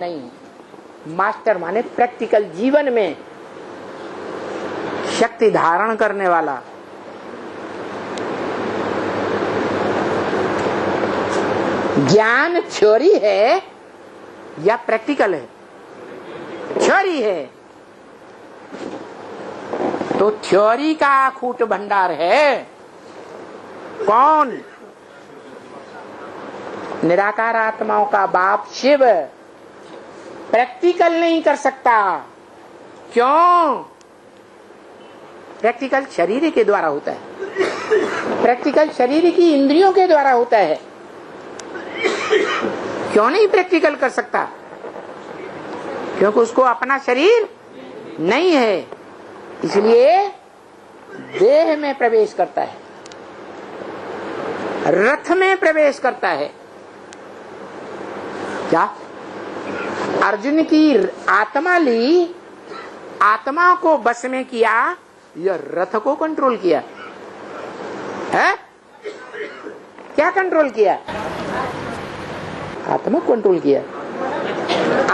नहीं। मास्टर माने प्रैक्टिकल जीवन में शक्ति धारण करने वाला। ज्ञान थ्योरी है या प्रैक्टिकल है? थ्योरी है तो थ्योरी का अखूट भंडार है कौन? निराकार आत्माओं का बाप शिव। प्रैक्टिकल नहीं कर सकता। क्यों? प्रैक्टिकल शरीर के द्वारा होता है, प्रैक्टिकल शरीर की इंद्रियों के द्वारा होता है। क्यों नहीं प्रैक्टिकल कर सकता? क्योंकि उसको अपना शरीर नहीं है, इसलिए देह में प्रवेश करता है, रथ में प्रवेश करता है। क्या अर्जुन की आत्मा ली, आत्मा को बस में किया या रथ को कंट्रोल किया है? क्या कंट्रोल किया? आत्मा को कंट्रोल किया।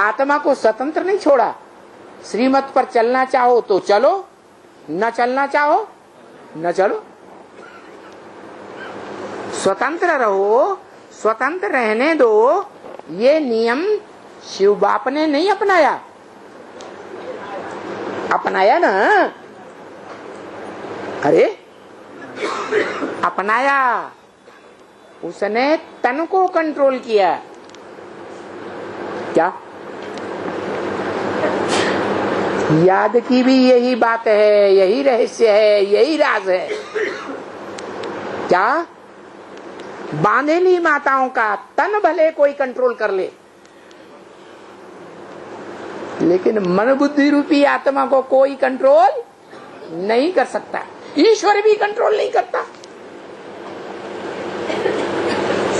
आत्मा को स्वतंत्र नहीं छोड़ा। श्रीमत पर चलना चाहो तो चलो, न चलना चाहो न चलो। स्वतंत्र रहो, स्वतंत्र रहने दो। ये नियम शिव बाप ने नहीं अपनाया, अपनाया ना? अरे अपनाया। उसने तन को कंट्रोल किया। क्या याद की भी यही बात है, यही रहस्य है, यही राज है। क्या बांधेली माताओं का तन भले कोई कंट्रोल कर ले, लेकिन मन बुद्धि रूपी आत्मा को कोई कंट्रोल नहीं कर सकता। ईश्वर भी कंट्रोल नहीं करता।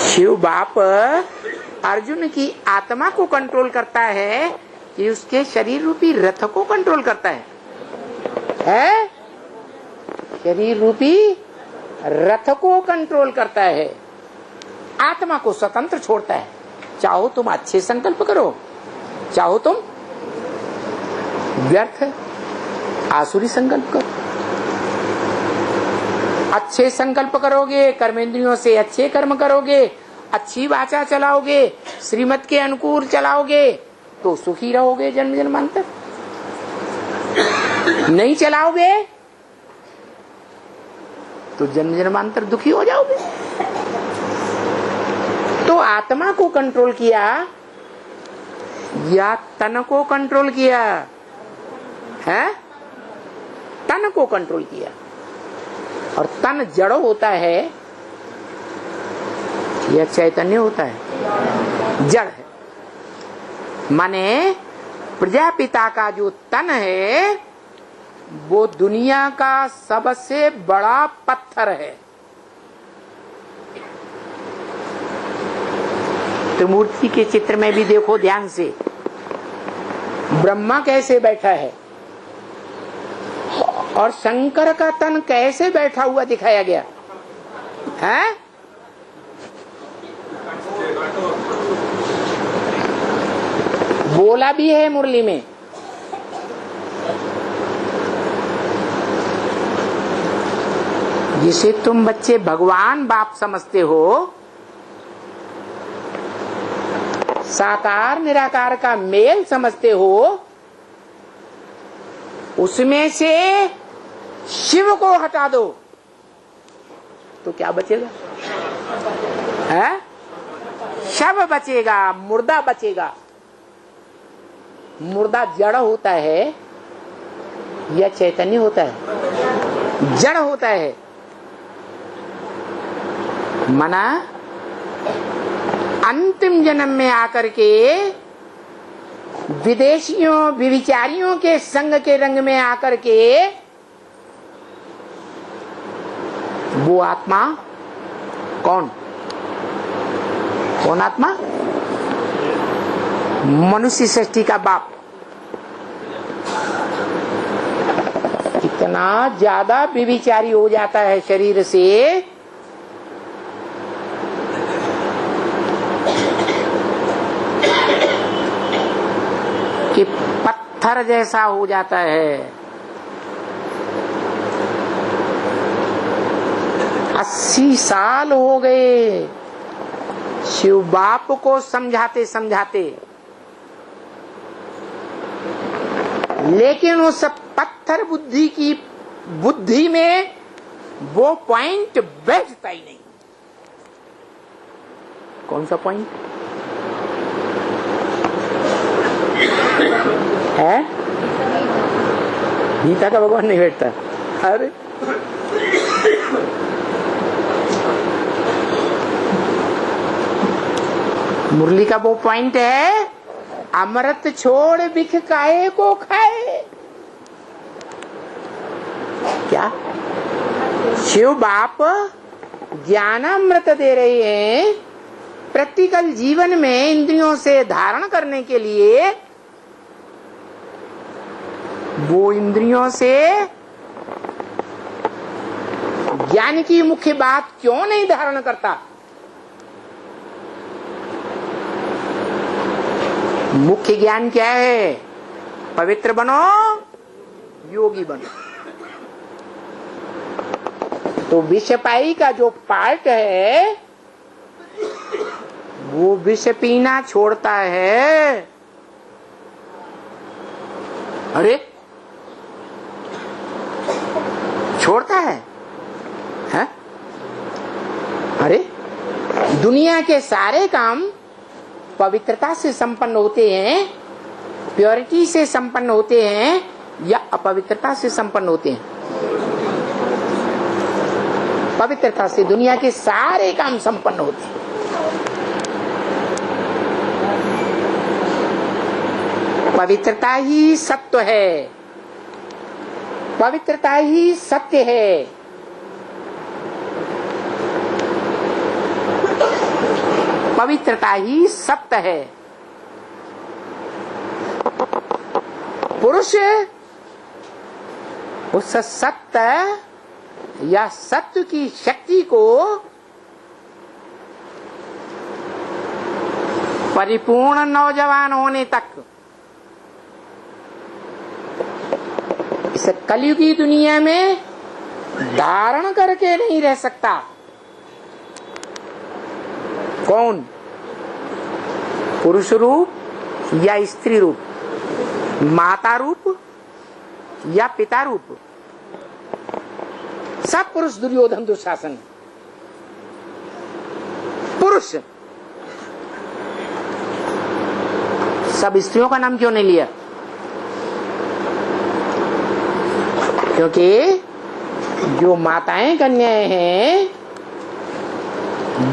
शिव बाप अर्जुन की आत्मा को कंट्रोल करता है कि उसके शरीर रूपी रथ को कंट्रोल करता है? शरीर रूपी रथ को कंट्रोल करता है, आत्मा को स्वतंत्र छोड़ता है। चाहो तुम अच्छे संकल्प करो, चाहो तुम व्यर्थ आसुरी संकल्प करो। अच्छे संकल्प करोगे, कर्मेंद्रियों से अच्छे कर्म करोगे, अच्छी वाचा चलाओगे, श्रीमत के अनुकूल चलाओगे तो सुखी रहोगे जन्म जन्मांतर। नहीं चलाओगे तो जन्म जन्मांतर दुखी हो जाओगे। तो आत्मा को कंट्रोल किया या तन को कंट्रोल किया है? तन को कंट्रोल किया। और तन जड़ होता है या चैतन्य होता है? जड़ है। माने प्रजापिता का जो तन है वो दुनिया का सबसे बड़ा पत्थर है। तो मूर्ति के चित्र में भी देखो ध्यान से, ब्रह्मा कैसे बैठा है और शंकर का तन कैसे बैठा हुआ दिखाया गया है? बोला भी है मुरली में। जिसे तुम बच्चे भगवान बाप समझते हो, साकार निराकार का मेल समझते हो, उसमें से शिव को हटा दो तो क्या बचेगा? है? शव बचेगा, मुर्दा बचेगा। मुर्दा जड़ होता है या चैतन्य होता है? जड़ होता है। मना अंतिम जन्म में आकर के विदेशियों विविचारियों के संग के रंग में आकर के वो आत्मा कौन? कौन आत्मा? मनुष्य सृष्टि का बाप। इतना ज्यादा विविचारी हो जाता है शरीर से कि पत्थर जैसा हो जाता है। 80 साल हो गए शिव बाप को समझाते समझाते, लेकिन उस पत्थर बुद्धि की बुद्धि में वो पॉइंट बैठता ही नहीं। कौन सा पॉइंट है? गीता का भगवान नहीं बैठता। अरे मुरली का वो पॉइंट है, अमृत छोड़ बिख काहे को खाए। क्या शिव बाप ज्ञानामृत दे रहे हैं प्रैक्टिकल जीवन में इंद्रियों से धारण करने के लिए। वो इंद्रियों से ज्ञान की मुख्य बात क्यों नहीं धारण करता? मुख्य ज्ञान क्या है? पवित्र बनो, योगी बनो। तो विषपाई का जो पार्ट है वो विष पीना छोड़ता है। अरे छोड़ता है? अरे दुनिया के सारे काम पवित्रता से संपन्न होते हैं, प्योरिटी से संपन्न होते हैं या अपवित्रता से संपन्न होते हैं? पवित्रता से दुनिया के सारे काम संपन्न होते हैं। पवित्रता ही सत्य है, पवित्रता ही सत्य है। पवित्रता ही सत्य है। पुरुष उस सत्य या सत्य की शक्ति को परिपूर्ण नौजवान होने तक इस कलयुगी दुनिया में धारण करके नहीं रह सकता। कौन? पुरुष रूप या स्त्री रूप, माता रूप या पिता रूप? सब पुरुष दुर्योधन दुशासन। पुरुष। सब स्त्रियों का नाम क्यों नहीं लिया? क्योंकि जो माताएं कन्याएं हैं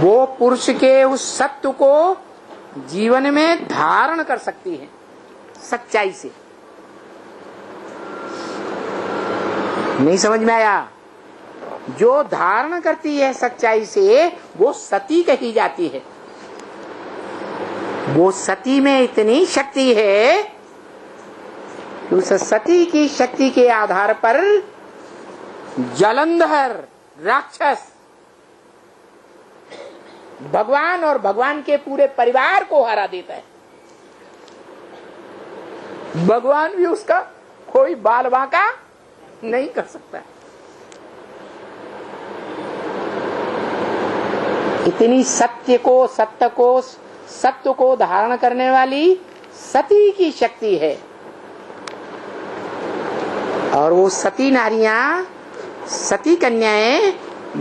वो पुरुष के उस सत्य को जीवन में धारण कर सकती हैं सच्चाई से। नहीं समझ में आया? जो धारण करती है सच्चाई से वो सती कही जाती है। वो सती में इतनी शक्ति है कि उस सती की शक्ति के आधार पर जलंधर राक्षस भगवान और भगवान के पूरे परिवार को हरा देता है। भगवान भी उसका कोई बाल बांका नहीं कर सकता। इतनी सत्य को धारण करने वाली सती की शक्ति है। और वो सती नारियां, सती कन्याएं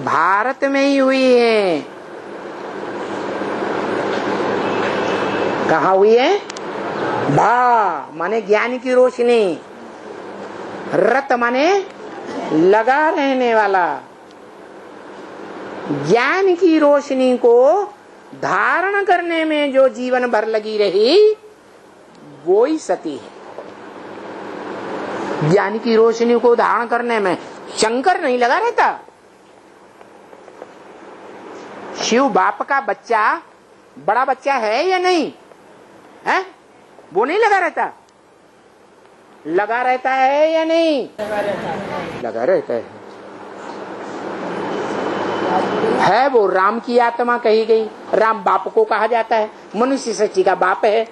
भारत में ही हुई हैं। कहाँ हुई है? भा माने ज्ञान की रोशनी, रत माने लगा रहने वाला। ज्ञान की रोशनी को धारण करने में जो जीवन भर लगी रही वो ही सती है। ज्ञान की रोशनी को धारण करने में शंकर नहीं लगा रहता। शिव बाप का बच्चा बड़ा बच्चा है या नहीं है? वो नहीं लगा रहता? लगा रहता है या नहीं? लगा रहता है। वो राम की आत्मा कही गई। राम बाप को कहा जाता है। मनुष्य सृष्टि का बाप है।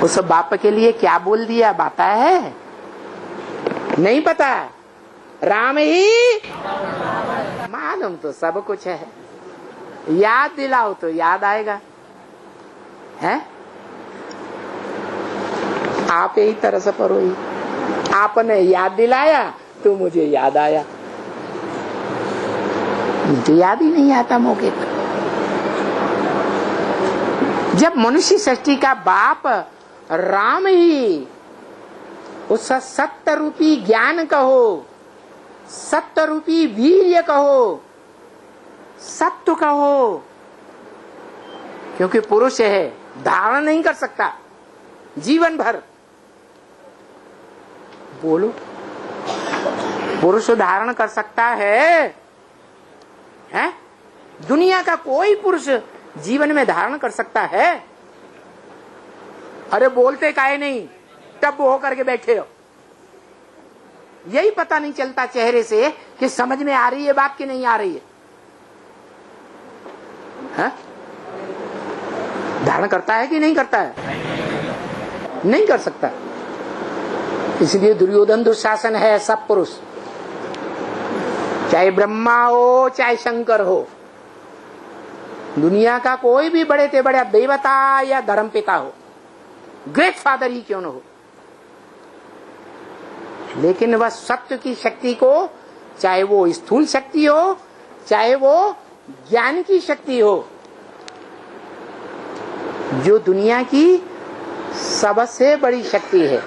उस बाप के लिए क्या बोल दिया पता है? नहीं पता। राम ही मालूम तो सब कुछ है, याद दिलाओ तो याद आएगा। है आप यही तरह से पढ़ो ही, आपने याद दिलाया तो मुझे याद आया, मुझे याद ही नहीं आता मौके पर। जब मनुष्य सृष्टि का बाप राम ही, उस सत्य रूपी ज्ञान कहो, सत्य रूपी वीर्य कहो, सत्य कहो, क्योंकि पुरुष है धारण नहीं कर सकता जीवन भर। बोलो, पुरुष धारण कर सकता है? दुनिया का कोई पुरुष जीवन में धारण कर सकता है? अरे बोलते काहे नहीं, टब हो करके बैठे हो। यही पता नहीं चलता चेहरे से कि समझ में आ रही है बात कि नहीं आ रही है। धारण करता है कि नहीं करता है? नहीं कर सकता। इसलिए दुर्योधन दुशासन है सब पुरुष, चाहे ब्रह्मा हो चाहे शंकर हो, दुनिया का कोई भी बड़े से बड़ा देवता या धर्मपिता हो, ग्रेट फादर ही क्यों न हो, लेकिन वह सत्य की शक्ति को, चाहे वो स्थूल शक्ति हो चाहे वो ज्ञान की शक्ति हो, जो दुनिया की सबसे बड़ी शक्ति है,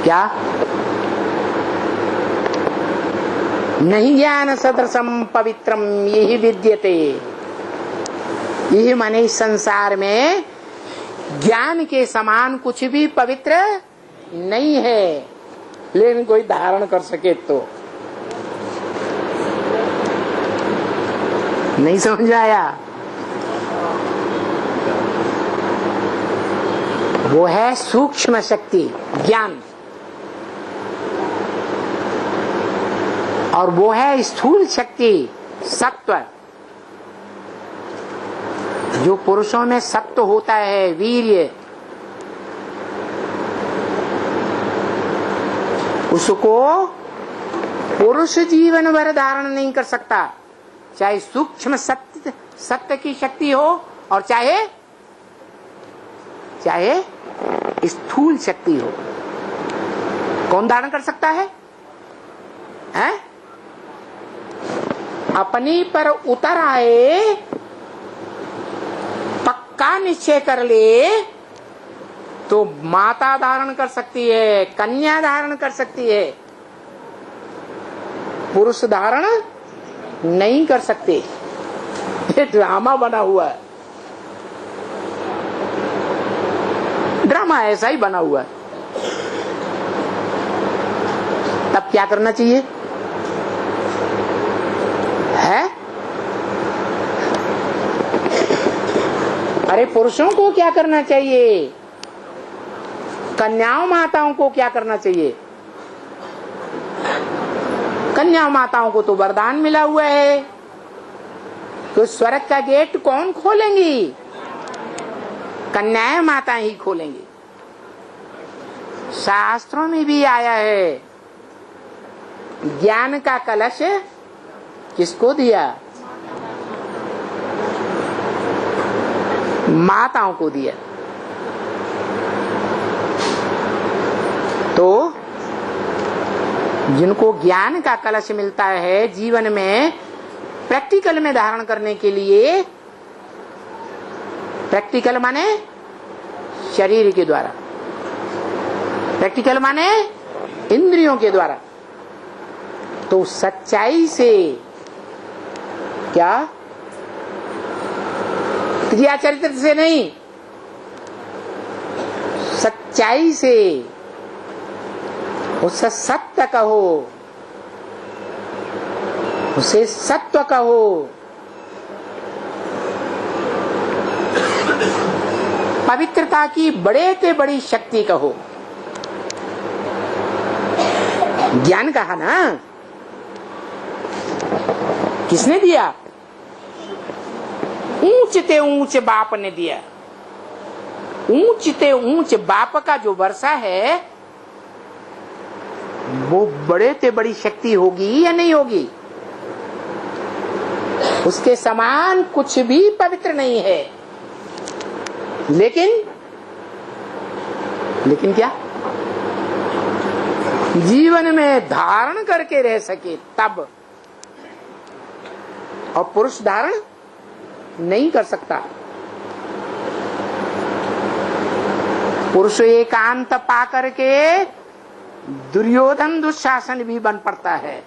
क्या नहीं ज्ञान सदृशम पवित्रम यही विद्यते। यही माने इस संसार में ज्ञान के समान कुछ भी पवित्र नहीं है, लेकिन कोई धारण कर सके तो। नहीं समझ आया? वो है सूक्ष्म शक्ति ज्ञान, और वो है स्थूल शक्ति सत्व। जो पुरुषों में सत्व होता है, वीर्य, उसको पुरुष जीवन भर धारण नहीं कर सकता, चाहे सूक्ष्म सत्य की शक्ति हो और चाहे स्थूल शक्ति हो। कौन धारण कर सकता है? हैं? अपनी पर उतर आए, पक्का निश्चय कर ले तो माता धारण कर सकती है, कन्या धारण कर सकती है, पुरुष धारण नहीं कर सकते। ये ड्रामा बना हुआ है, ड्रामा ऐसा ही बना हुआ है। तब क्या करना चाहिए है? अरे पुरुषों को क्या करना चाहिए, कन्याओं माताओं को क्या करना चाहिए? कन्या माताओं को तो वरदान मिला हुआ है, तो स्वर्ग का गेट कौन खोलेंगी? कन्याएं माता ही खोलेंगी। शास्त्रों में भी आया है, ज्ञान का कलश किसको दिया? माताओं को दिया। तो जिनको ज्ञान का कलश मिलता है जीवन में प्रैक्टिकल में धारण करने के लिए, प्रैक्टिकल माने शरीर के द्वारा, प्रैक्टिकल माने इंद्रियों के द्वारा, तो सच्चाई से, क्या क्रिया चरित्र से नहीं, सच्चाई से उसे सत्य कहो, उसे सत्व कहो। पवित्रता की बड़े से बड़ी शक्ति कहो। ज्ञान कहा ना, किसने दिया? ऊंचते ऊंच बाप ने दिया। ऊंचते ऊंच बाप का जो वर्षा है वो बड़े ते बड़ी शक्ति होगी या नहीं होगी? उसके समान कुछ भी पवित्र नहीं है। लेकिन क्या? जीवन में धारण करके रह सके तब। और पुरुष धारण नहीं कर सकता। पुरुष एकांत पा करके दुर्योधन दुशासन भी बन पड़ता है।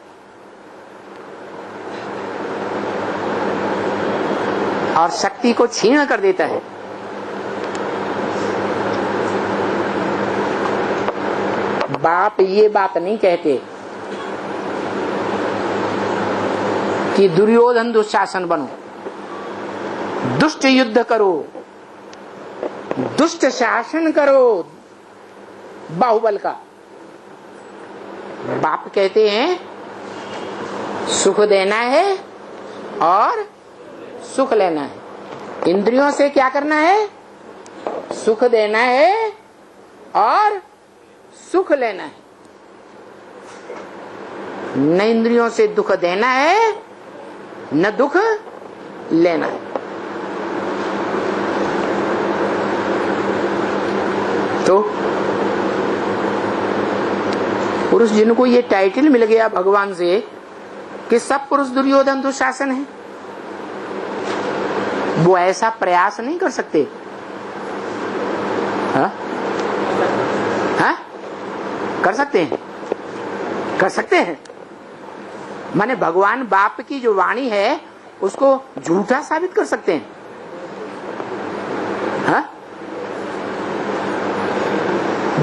और शक्ति को छीन कर देता है। बाप ये बात नहीं कहते कि दुर्योधन दुशासन बनो, दुष्ट युद्ध करो, दुष्ट शासन करो बाहुबल का। बाप कहते हैं सुख देना है और सुख लेना है। इंद्रियों से क्या करना है? सुख देना है और सुख लेना है। न इंद्रियों से दुख देना है न दुख लेना है। तो पुरुष जिनको ये टाइटल मिल गया भगवान से कि सब पुरुष दुर्योधन दुशासन है, वो ऐसा प्रयास नहीं कर सकते। हाँ? हाँ? कर सकते हैं, कर सकते हैं। माने भगवान बाप की जो वाणी है उसको झूठा साबित कर सकते हैं। हाँ?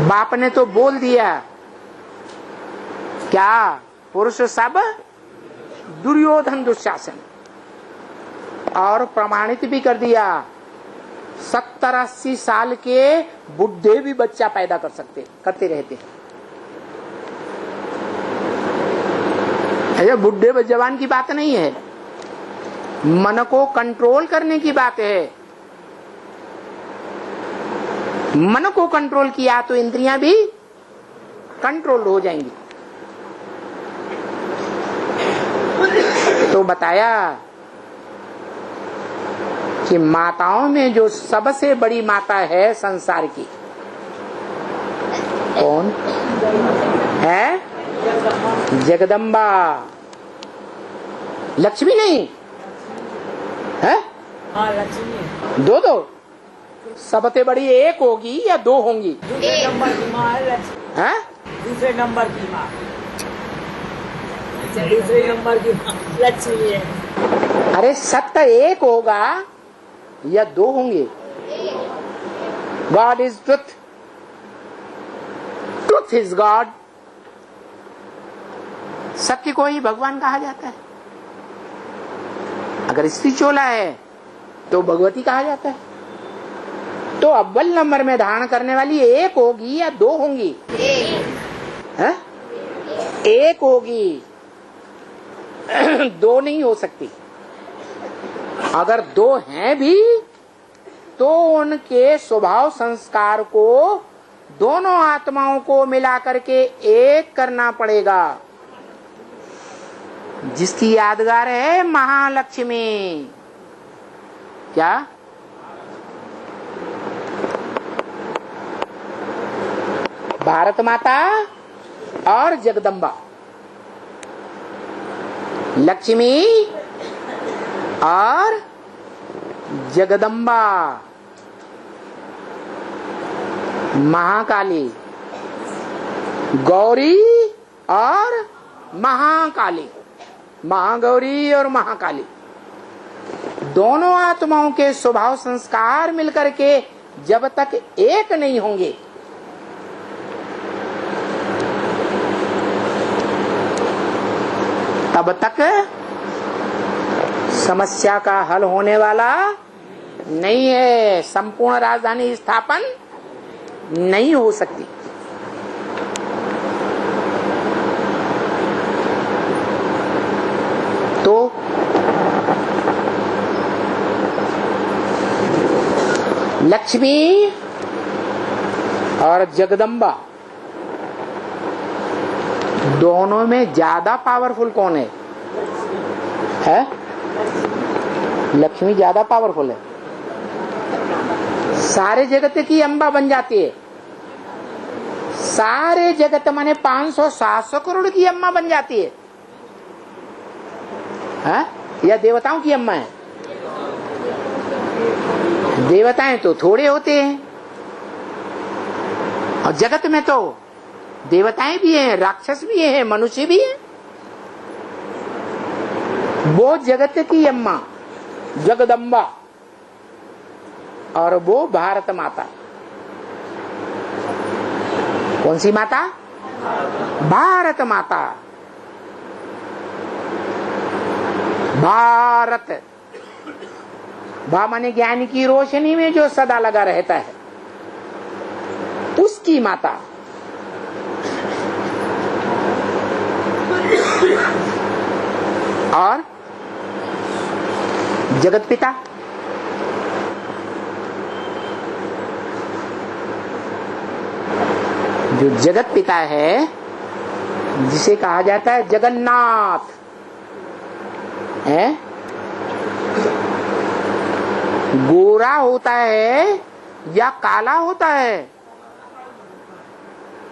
बाप ने तो बोल दिया क्या? पुरुष सब दुर्योधन दुशासन। और प्रमाणित भी कर दिया 70-80 साल के बुढ़े भी बच्चा पैदा करते रहते हैं। बुढ़े जवान की बात नहीं है, मन को कंट्रोल करने की बात है। मन को कंट्रोल किया तो इंद्रियां भी कंट्रोल हो जाएंगी। तो बताया कि माताओं में जो सबसे बड़ी माता है संसार की, कौन है? जगदम्बा। लक्ष्मी नहीं है? लक्ष्मी। दो सबसे बड़ी एक होगी या दो होंगी? दूसरे नंबर की माँ है लक्ष्मी। है? दूसरे नंबर की माँ, दूसरे नंबर की माँ लक्ष्मी है। अरे सत्य एक होगा या दो होंगे? God is truth, truth is God. सत्य को ही भगवान कहा जाता है। अगर स्त्री चोला है तो भगवती कहा जाता है। तो अव्वल नंबर में धारण करने वाली एक होगी या दो होंगी? एक होगी, दो नहीं हो सकती। अगर दो हैं भी तो उनके स्वभाव संस्कार को दोनों आत्माओं को मिला करके एक करना पड़ेगा, जिसकी यादगार है महालक्ष्मी। क्या? भारत माता और जगदम्बा, लक्ष्मी और जगदम्बा, महाकाली, गौरी और महाकाली, महागौरी और महाकाली। दोनों आत्माओं के स्वभाव संस्कार मिलकर के जब तक एक नहीं होंगे तब तक समस्या का हल होने वाला नहीं है। संपूर्ण राजधानी स्थापन नहीं हो सकती। तो लक्ष्मी और जगदम्बा दोनों में ज्यादा पावरफुल कौन है? लक्ष्मी ज्यादा पावरफुल है। सारे जगत की अम्बा बन जाती है। सारे जगत माने 500-700 करोड़ की अम्मा बन जाती है। या देवताओं की अम्मा है? देवताएं तो थोड़े होते हैं, और जगत में तो देवताएं भी हैं, राक्षस भी हैं, मनुष्य भी हैं। वो जगत की अम्मा जगदम्बा और वो भारत माता। कौन सी माता? भारत माता। भारत भा माने ज्ञान की रोशनी में जो सदा लगा रहता है, उसकी माता। और जगत पिता जो जगत पिता है, जिसे कहा जाता है जगन्नाथ है, गोरा होता है या काला होता है?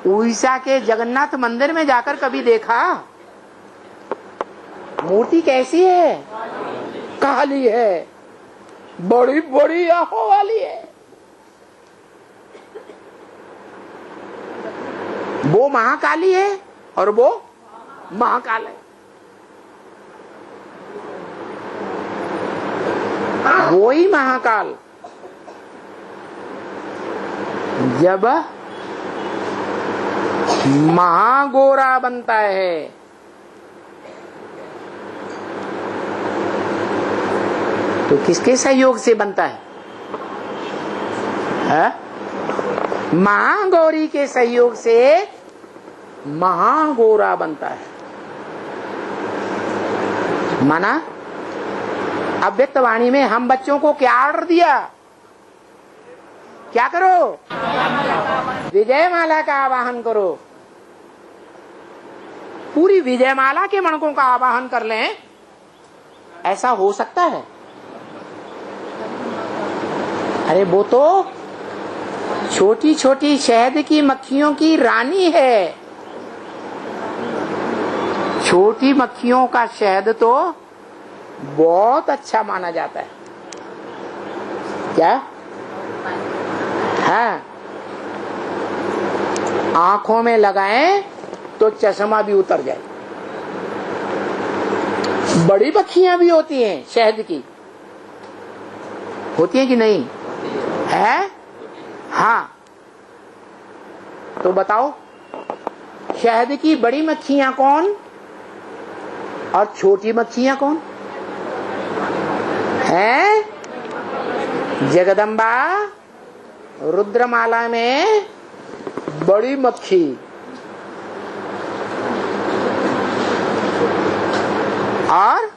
उड़ीसा के जगन्नाथ मंदिर में जाकर कभी देखा? मूर्ति कैसी है? काली है, बड़ी बड़ी आंखों वाली है। वो महाकाली है और वो महाकाल है। वो ही महाकाल जब महागोरा बनता है, तो किसके सहयोग से बनता है? महागौरी के सहयोग से महागोरा बनता है। माना अव्यक्त वाणी में हम बच्चों को क्या ऑर्डर दिया? क्या करो? विजय माला का आवाहन करो। पूरी विजय माला के मणकों का आवाहन कर लें, ऐसा हो सकता है? अरे वो तो छोटी छोटी शहद की मक्खियों की रानी है। छोटी मक्खियों का शहद तो बहुत अच्छा माना जाता है। क्या? हाँ, आंखों में लगाएं तो चश्मा भी उतर जाए। बड़ी मक्खियां भी होती हैं शहद की, होती है कि नहीं है? हाँ, तो बताओ शहद की बड़ी मक्खियां कौन और छोटी मक्खियां कौन है? जगदम्बा रुद्रमाला में बड़ी मक्खी, और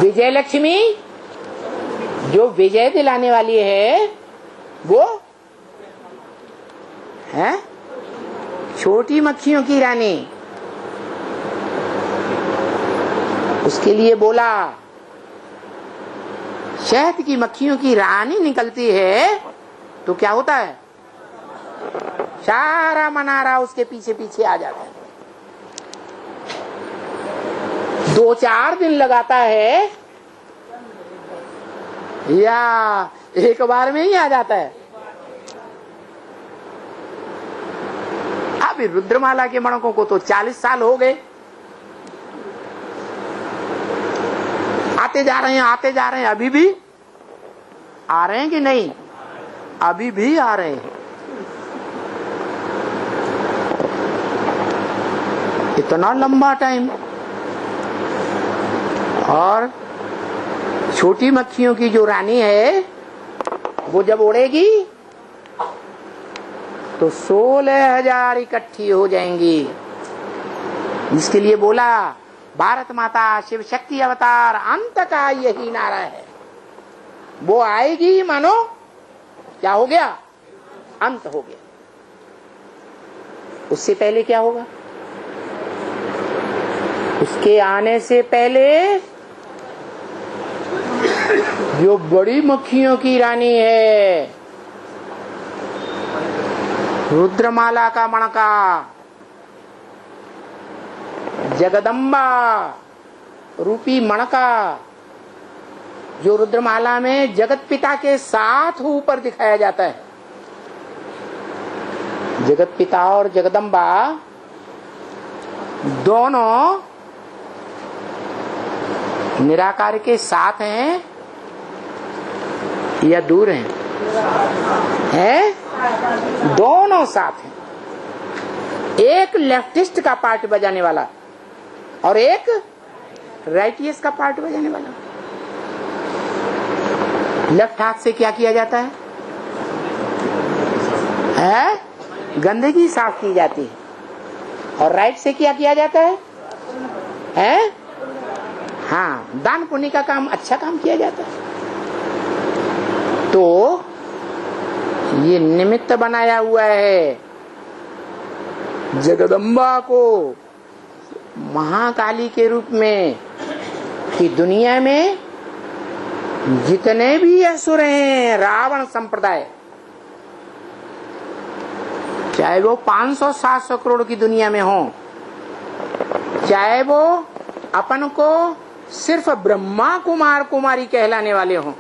विजय लक्ष्मी जो विजय दिलाने वाली है, वो है छोटी मक्खियों की रानी। उसके लिए बोला, शहद की मक्खियों की रानी निकलती है तो क्या होता है? सारा मनारा उसके पीछे पीछे आ जाता है। 2-4 दिन लगाता है या एक बार में ही आ जाता है? अभी रुद्रमाला के मणकों को तो 40 साल हो गए, आते जा रहे हैं, आते जा रहे हैं। अभी भी आ रहे हैं कि नहीं? अभी भी आ रहे हैं। इतना लंबा टाइम। और छोटी मक्खियों की जो रानी है, वो जब उड़ेगी तो 16,000 इकट्ठी हो जाएंगी। इसके लिए बोला, भारत माता शिव शक्ति अवतार, अंत का यही नारा है। वो आएगी मानो क्या हो गया, अंत हो गया। उससे पहले क्या होगा? उसके आने से पहले जो बड़ी मक्खियों की रानी है, रुद्रमाला का मणका, जगदम्बा रूपी मणका, जो रुद्रमाला में जगत पिता के साथ ऊपर दिखाया जाता है। जगत पिता और जगदम्बा दोनों निराकार के साथ हैं या दूर हैं? हैं? दोनों साथ हैं। एक लेफ्टिस्ट का पार्ट बजाने वाला और एक राइटियस्ट का पार्ट बजाने वाला। लेफ्ट हाथ से क्या किया जाता है? गंदगी साफ की जाती है। और राइट से क्या किया जाता है? हाँ, दान पुण्य का काम, अच्छा काम किया जाता है। तो ये निमित्त बनाया हुआ है जगदम्बा को महाकाली के रूप में कि दुनिया में जितने भी असुर हैं, रावण संप्रदाय, चाहे वो 500-700 करोड़ की दुनिया में हो, चाहे वो अपन को सिर्फ ब्रह्मा कुमार कुमारी कहलाने वाले हों,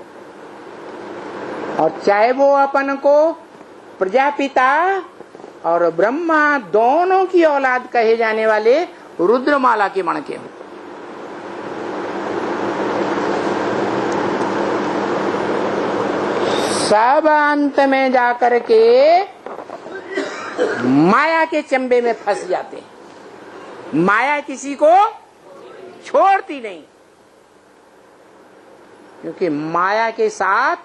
और चाहे वो अपन को प्रजापिता और ब्रह्मा दोनों की औलाद कहे जाने वाले रुद्रमाला के मणके हों, सब अंत में जाकर के माया के चंबे में फंस जाते हैं। माया किसी को छोड़ती नहीं, क्योंकि माया के साथ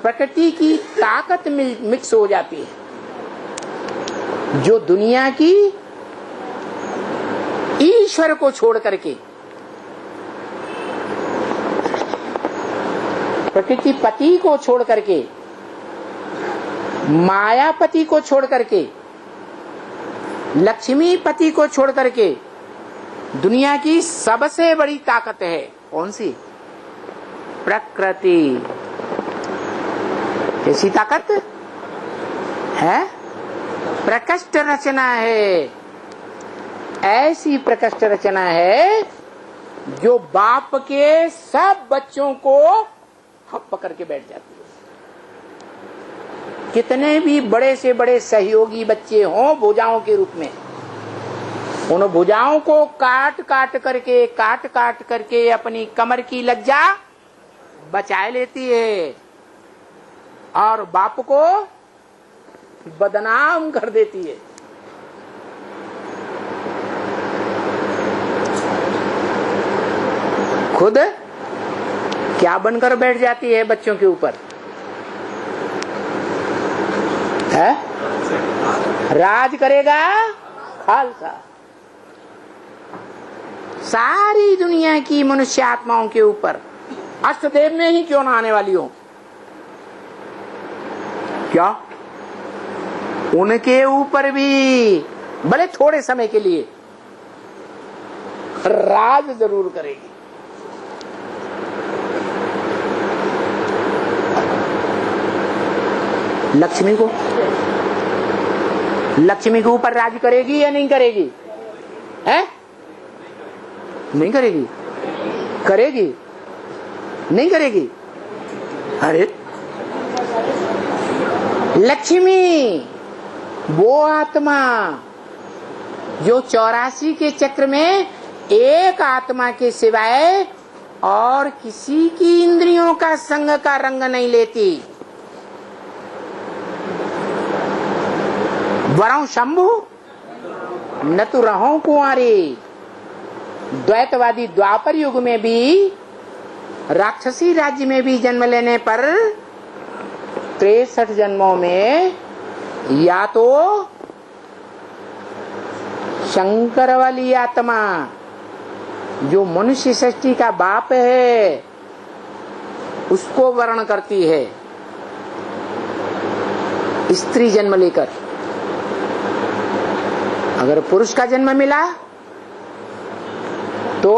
प्रकृति की ताकत मिक्स हो जाती है, जो दुनिया की ईश्वर को छोड़ करके, प्रकृति पति को छोड़ करके, मायापति को छोड़ करके, लक्ष्मी पति को छोड़ करके दुनिया की सबसे बड़ी ताकत है कौन सी? प्रकृति। कैसी ताकत है? प्रकृष्ट रचना है। ऐसी प्रकृष्ट रचना है जो बाप के सब बच्चों को हप पकड़ के बैठ जाती है। कितने भी बड़े से बड़े सहयोगी बच्चे हों भुजाओं के रूप में, उन भुजाओं को काट काट करके अपनी कमर की लज्जा बचा लेती है और बाप को बदनाम कर देती है। खुद क्या बनकर बैठ जाती है बच्चों के ऊपर? है? राज करेगा खालसा। सारी दुनिया की मनुष्य आत्माओं के ऊपर अष्टदेव में ही क्यों ना आने वाली हो, क्या उनके ऊपर भी भले थोड़े समय के लिए राज जरूर करेगी। लक्ष्मी के ऊपर राज करेगी या नहीं करेगी? है? नहीं करेगी? करेगी? नहीं करेगी? अरे लक्ष्मी वो आत्मा जो 84 के चक्र में एक आत्मा के सिवाय और किसी की इंद्रियों का संग का रंग नहीं लेती। वरं शंभु न तो रहो कुंवारी। द्वैतवादी द्वापर युग में भी, राक्षसी राज्य में भी जन्म लेने पर 63 जन्मों में या तो शंकर वाली आत्मा जो मनुष्य सृष्टि का बाप है, उसको वर्ण करती है स्त्री जन्म लेकर। अगर पुरुष का जन्म मिला तो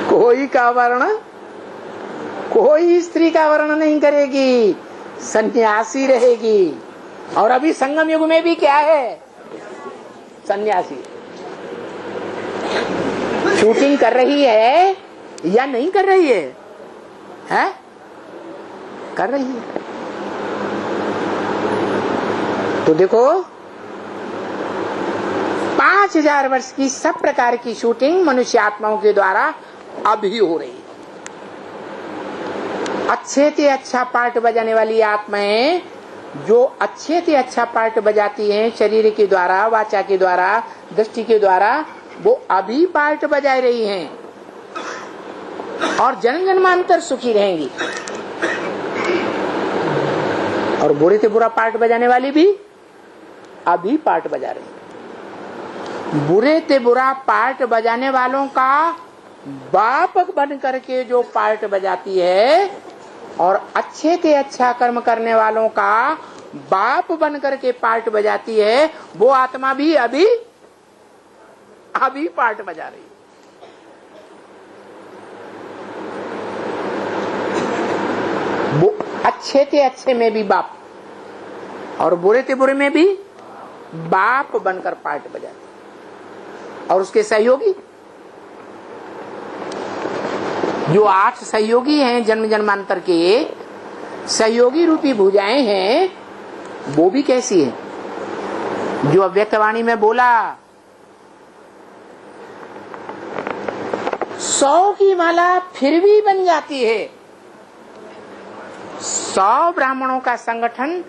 कोई का वर्ण, कोई स्त्री का वर्ण नहीं करेगी, सन्यासी रहेगी। और अभी संगम युग में भी क्या है? सन्यासी। शूटिंग कर रही है या नहीं कर रही है? हैं? कर रही है। तो देखो 5000 वर्ष की सब प्रकार की शूटिंग मनुष्य आत्माओं के द्वारा अभी हो रही है। अच्छे से अच्छा पार्ट बजाने वाली आत्माएं जो अच्छे से अच्छा पार्ट बजाती हैं शरीर के द्वारा, वाचा के द्वारा, दृष्टि के द्वारा, वो अभी पार्ट बजा रही हैं और जन्म जन्मांतर सुखी रहेंगी। और बुरे से बुरा पार्ट बजाने वाली भी अभी पार्ट बजा रही है। बुरे से बुरा पार्ट बजाने वालों का बाप बन करके जो पार्ट बजाती है और अच्छे से अच्छा कर्म करने वालों का बाप बन करके पार्ट बजाती है, वो आत्मा भी अभी पार्ट बजा रही है। वो अच्छे से अच्छे में भी बाप और बुरे से बुरे में भी बाप बनकर पार्ट बजाती है। और उसके सहयोगी जो 8 सहयोगी हैं, जन्म जन्मांतर के सहयोगी रूपी भुजाएं हैं, वो भी कैसी है? जो अव्यक्तवाणी में बोला 100 की माला फिर भी बन जाती है। 100 ब्राह्मणों का संगठन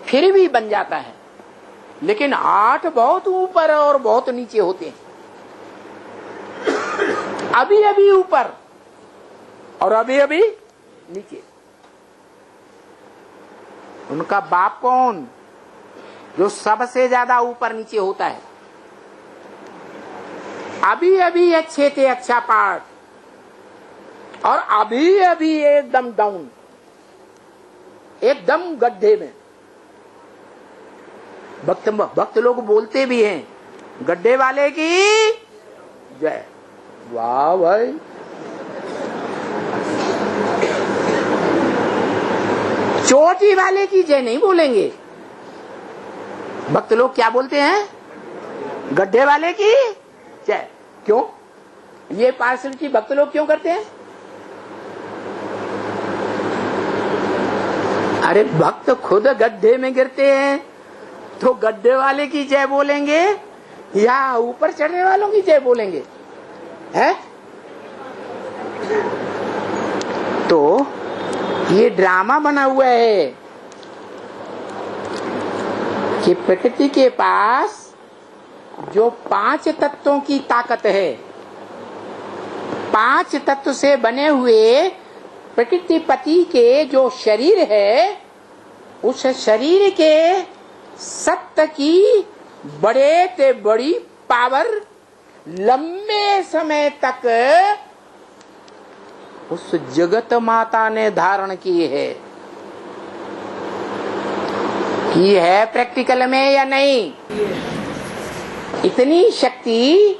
फिर भी बन जाता है, लेकिन 8 बहुत ऊपर और बहुत नीचे होते हैं। अभी अभी ऊपर और अभी अभी नीचे। उनका बाप कौन? जो सबसे ज्यादा ऊपर नीचे होता है। अभी अभी अच्छे से अच्छा पार्ट और अभी अभी एकदम डाउन, एकदम गड्ढे में। भक्त लोग बोलते भी हैं गड्ढे वाले की जय। वाह भाई, चोटी वाले की जय नहीं बोलेंगे। भक्त लोग क्या बोलते हैं? गड्ढे वाले की जय। क्यों? ये पार्षद भक्त लोग क्यों करते हैं? अरे भक्त खुद गड्ढे में गिरते हैं तो गड्ढे वाले की जय बोलेंगे या ऊपर चढ़ने वालों की जय बोलेंगे? है? तो ये ड्रामा बना हुआ है कि प्रकृति के पास जो 5 तत्वों की ताकत है, 5 तत्व से बने हुए प्रकृति पति के जो शरीर है, उस शरीर के सत्य की बड़े से बड़ी पावर लंबे समय तक उस जगत माता ने धारण की है। की है प्रैक्टिकल में या नहीं? इतनी शक्ति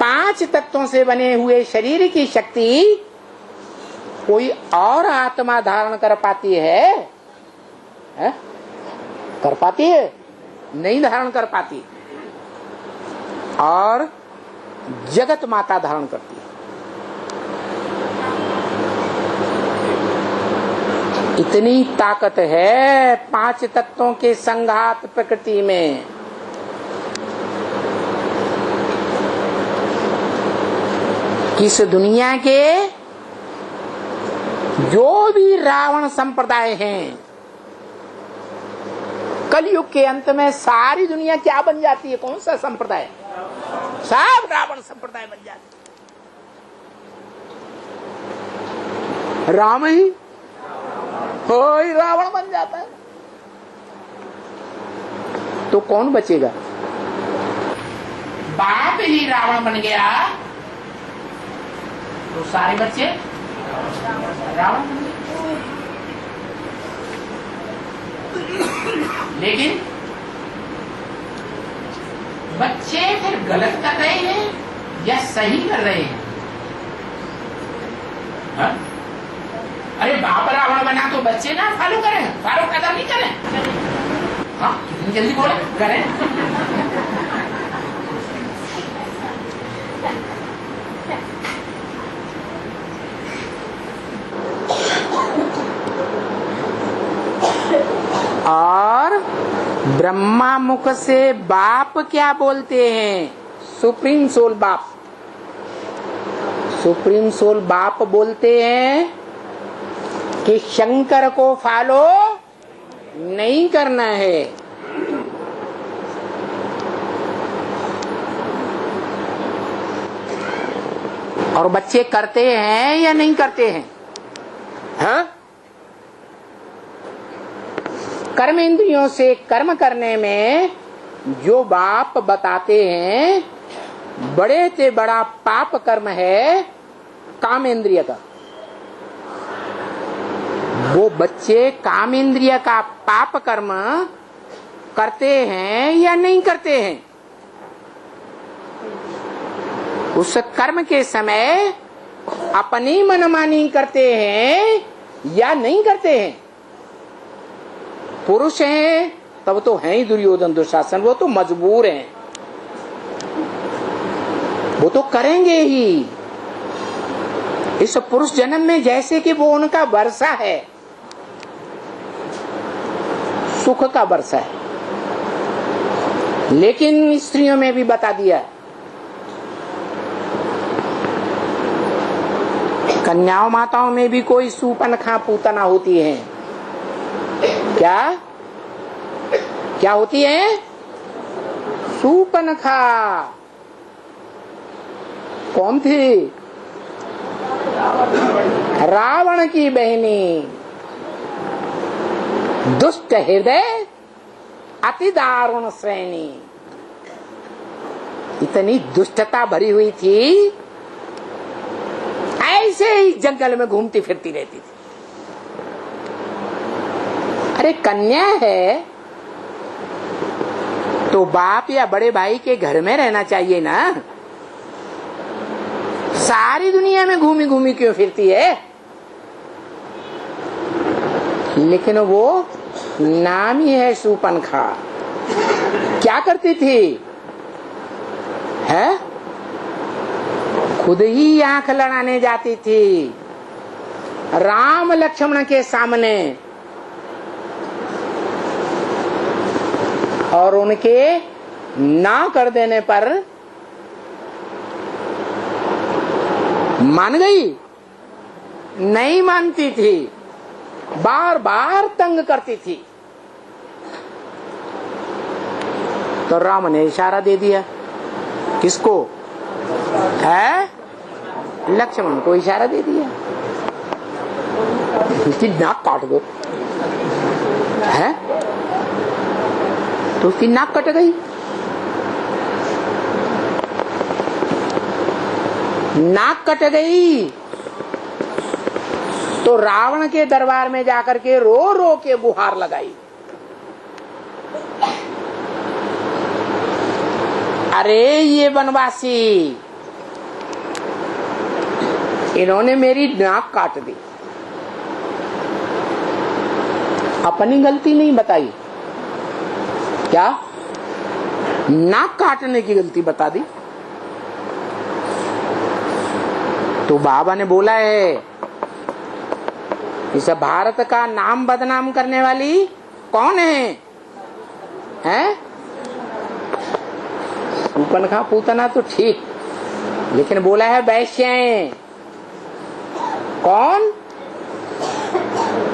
5 तत्वों से बने हुए शरीर की शक्ति कोई और आत्मा धारण कर पाती है? कर पाती है? नहीं धारण कर पाती। और जगत माता धारण करती है। इतनी ताकत है 5 तत्वों के संघात प्रकृति में। इस दुनिया के जो भी रावण संप्रदाय हैं, कलयुग के अंत में सारी दुनिया क्या बन जाती है? कौन सा संप्रदाय? सब रावण संप्रदाय बन जाते। राम ही कोई रावण बन जाता है तो कौन बचेगा? बाप ही रावण बन गया तो सारे बच्चे रावण। लेकिन बच्चे फिर गलत कर रहे हैं या सही कर रहे हैं? हा? अरे बाप रावण बना तो बच्चे ना फॉलो करें, फॉलो कदर नहीं करें। हाँ कितनी जल्दी बोले करें। और ब्रह्मा मुख से बाप क्या बोलते हैं? सुप्रीम सोल बाप। सुप्रीम सोल बाप बोलते हैं कि शंकर को फॉलो नहीं करना है। और बच्चे करते हैं या नहीं करते हैं? हाँ? कर्म इंद्रियों से कर्म करने में जो बाप बताते हैं बड़े से बड़ा पाप कर्म है काम इंद्रिय का। वो बच्चे काम इंद्रिय का पाप कर्म करते हैं या नहीं करते हैं? उस कर्म के समय अपनी मनमानी करते हैं या नहीं करते हैं? पुरुष हैं तब तो है ही दुर्योधन दुशासन, वो तो मजबूर हैं, वो तो करेंगे ही। इस पुरुष जन्म में जैसे कि वो उनका वर्षा है, सुख का वर्षा है। लेकिन स्त्रियों में भी बता दिया, कन्याओं माताओं में भी कोई सूपनखा पूतना होती है। क्या क्या होती है? सूपनखा। कौन थी? रावण की बहनी। दुष्ट हृदय अति दारुण श्रेणी। इतनी दुष्टता भरी हुई थी, ऐसे ही जंगल में घूमती फिरती रहती थी। अरे कन्या है तो बाप या बड़े भाई के घर में रहना चाहिए ना। सारी दुनिया में घूमी घूमी क्यों फिरती है? लेकिन वो नाम ही है सूपनखा। क्या करती थी? है खुद ही आंख लड़ाने जाती थी राम लक्ष्मण के सामने, और उनके ना कर देने पर मान गई? नहीं मानती थी, बार बार तंग करती थी। तो राम ने इशारा दे दिया। किसको? है लक्ष्मण को इशारा दे दिया, उसकी नाक काट दो। है तो उसकी नाक कट गई। नाक कट गई तो रावण के दरबार में जाकर के रो रो के गुहार लगाई, अरे ये वनवासी, इन्होंने मेरी नाक काट दी। अपनी गलती नहीं बताई, क्या नाक काटने की गलती बता दी। तो बाबा ने बोला है, इस भारत का नाम बदनाम करने वाली कौन है? हैं? सूपनखा पूतना तो ठीक, लेकिन बोला है वैश्याएं। कौन?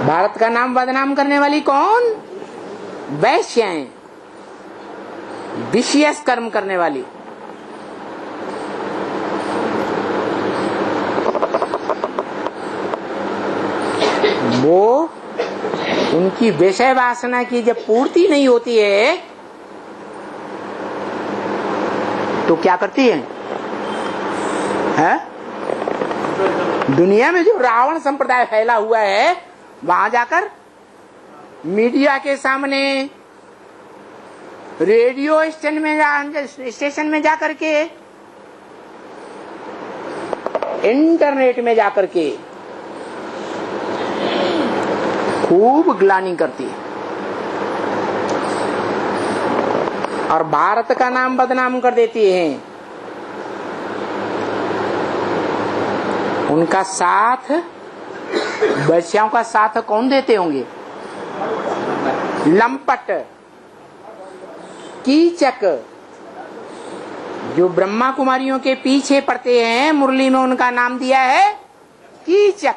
भारत का नाम बदनाम करने वाली कौन? वैश्याएं, विशेष कर्म करने वाली। वो उनकी विषय वासना की जब पूर्ति नहीं होती है तो क्या करती है? दुनिया में जो रावण संप्रदाय फैला हुआ है, वहां जाकर मीडिया के सामने, रेडियो स्टेशन में जाकर के, इंटरनेट में जाकर के खूब ग्लानि करती है और भारत का नाम बदनाम कर देती है। उनका साथ, बच्चियों का साथ कौन देते होंगे? लंपट, कीचक, जो ब्रह्मा कुमारियों के पीछे पड़ते हैं, मुरली में उनका नाम दिया है कीचक।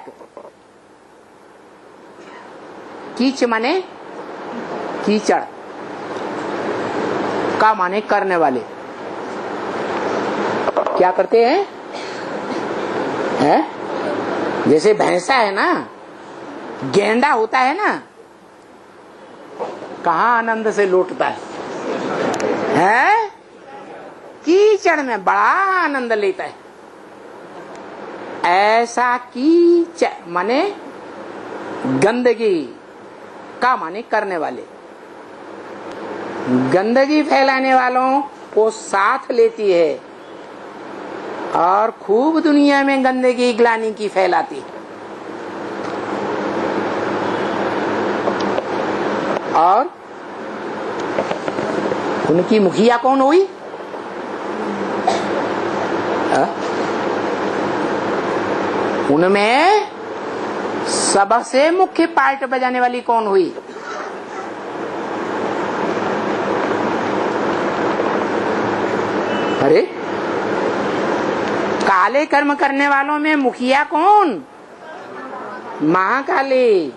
कीच माने कीचड़, का माने करने वाले। क्या करते हैं? जैसे भैंसा है ना, गेंडा होता है ना, कहाँ आनंद से लौटता है? कीचड़ में बड़ा आनंद लेता है। ऐसा कीचड़ माने गंदगी, का माने करने वाले। गंदगी फैलाने वालों को साथ लेती है और खूब दुनिया में गंदगी ग्लानि की फैलाती। और उनकी मुखिया कौन हुई? उनमें सबसे मुख्य पार्ट बजाने वाली कौन हुई? अरे, काले कर्म करने वालों में मुखिया कौन? महाकाली।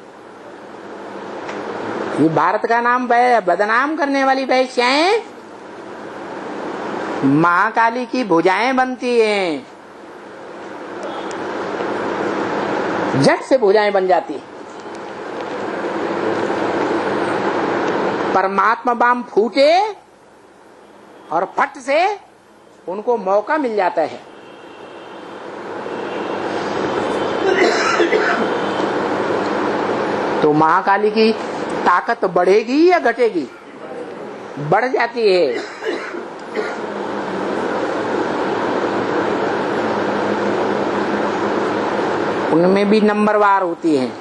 ये भारत का नाम बदनाम करने वाली वैश्याएं महाकाली की भुजाएं बनती हैं, झट से भुजाएं बन जाती। परमात्मा बाम फूटे और फट से उनको मौका मिल जाता है। तो महाकाली की ताकत बढ़ेगी या घटेगी? बढ़ जाती है। उनमें भी नंबरवार होती हैं,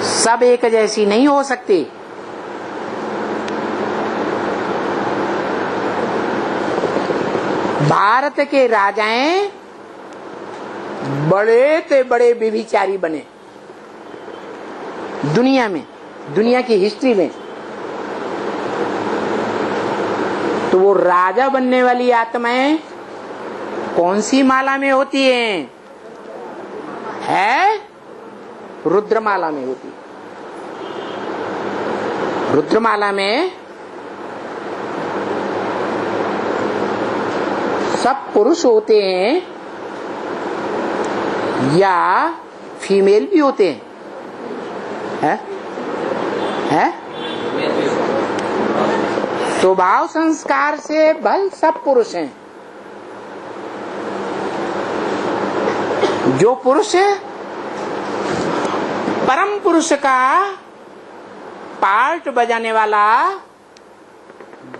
सब एक जैसी नहीं हो सकती। भारत के राजाएं बड़े से बड़े व्यभिचारी बने दुनिया में, दुनिया की हिस्ट्री में। तो वो राजा बनने वाली आत्माएं कौन सी माला में होती हैं? है रुद्रमाला में होती। रुद्रमाला में सब पुरुष होते हैं या फीमेल भी होते हैं? है? स्वभाव संस्कार से भल सब पुरुष हैं। जो पुरुष परम पुरुष का पार्ट बजाने वाला,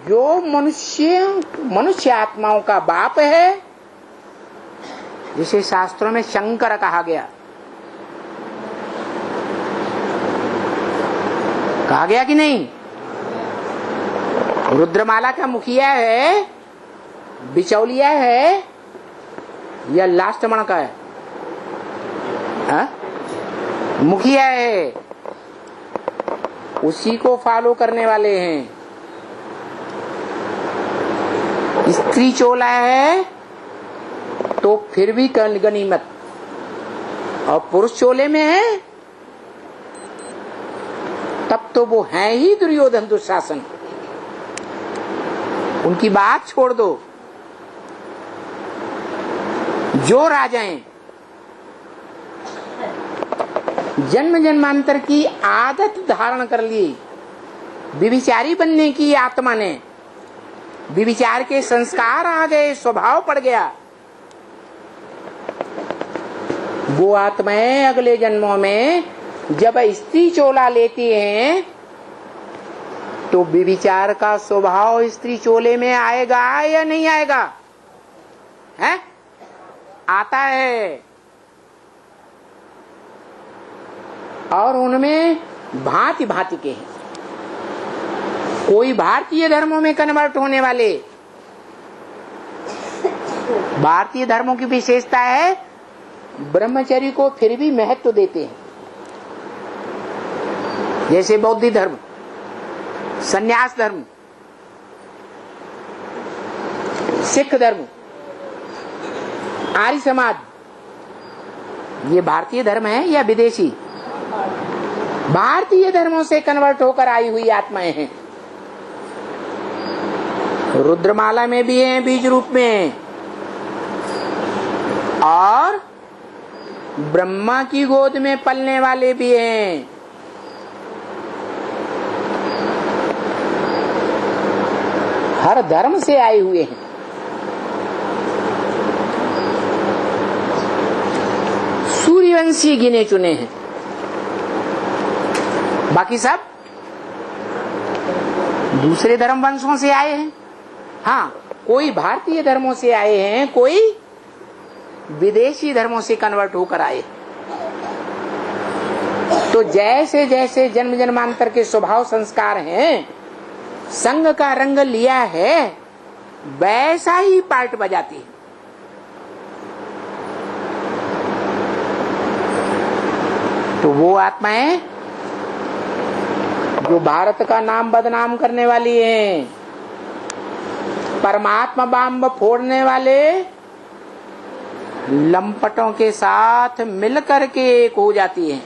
जो मनुष्य आत्माओं का बाप है, जिसे शास्त्रों में शंकर कहा गया, कि नहीं? रुद्रमाला का मुखिया है, बिचौलिया है या लास्ट मण का है? मुखिया है, उसी को फॉलो करने वाले हैं। स्त्री चोला है तो फिर भी गनीमत, और पुरुष चोले में है तब तो वो है ही दुर्योधन दुशासन। उनकी बात छोड़ दो। जो राजाएं जन्म जन्मांतर की आदत धारण कर ली, व्यभिचारी बनने की आत्मा ने, व्यभिचार के संस्कार आ गए, स्वभाव पड़ गया, वो आत्माएं अगले जन्मों में जब स्त्री चोला लेती हैं तो विचार का स्वभाव स्त्री चोले में आएगा या नहीं आएगा? है? आता है। और उनमें भांति भांति के हैं। कोई भारतीय धर्मों में कन्वर्ट होने वाले, भारतीय धर्मों की विशेषता है ब्रह्मचर्य को फिर भी महत्व देते हैं। जैसे बौद्ध धर्म, संन्यास धर्म, सिख धर्म, आर्य समाज, ये भारतीय धर्म है या विदेशी? भारतीय धर्मों से कन्वर्ट होकर आई हुई आत्माएं हैं। रुद्रमाला में भी हैं बीज रूप में, और ब्रह्मा की गोद में पलने वाले भी हैं। हर धर्म से आए हुए हैं। सूर्यवंशी गिने चुने हैं, बाकी सब दूसरे धर्म वंशों से आए हैं। हाँ, कोई भारतीय धर्मों से आए हैं, कोई विदेशी धर्मों से कन्वर्ट होकर आए। तो जैसे जैसे जन्म जन्मांतर के स्वभाव संस्कार हैं, संग का रंग लिया है, वैसा ही पार्ट बजाती है। तो वो आत्माएं जो भारत का नाम बदनाम करने वाली हैं, परमात्मा बम फोड़ने वाले लंपटों के साथ मिलकर के एक हो जाती हैं।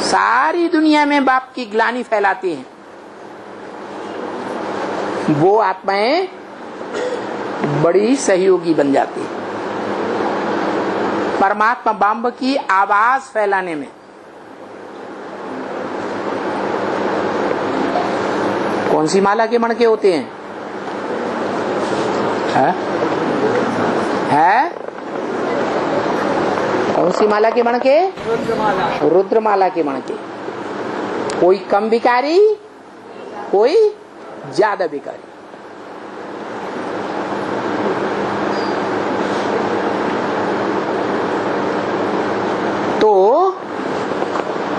सारी दुनिया में बाप की ग्लानि फैलाती हैं। वो आत्माएं बड़ी सहयोगी बन जाती हैं परमात्मा बम की आवाज फैलाने में। कौन सी माला के मणके होते हैं? है? कौन सी माला के मणके? रुद्रमाला के मणके। कोई कम बिकारी, कोई ज्यादा बिकारी। तो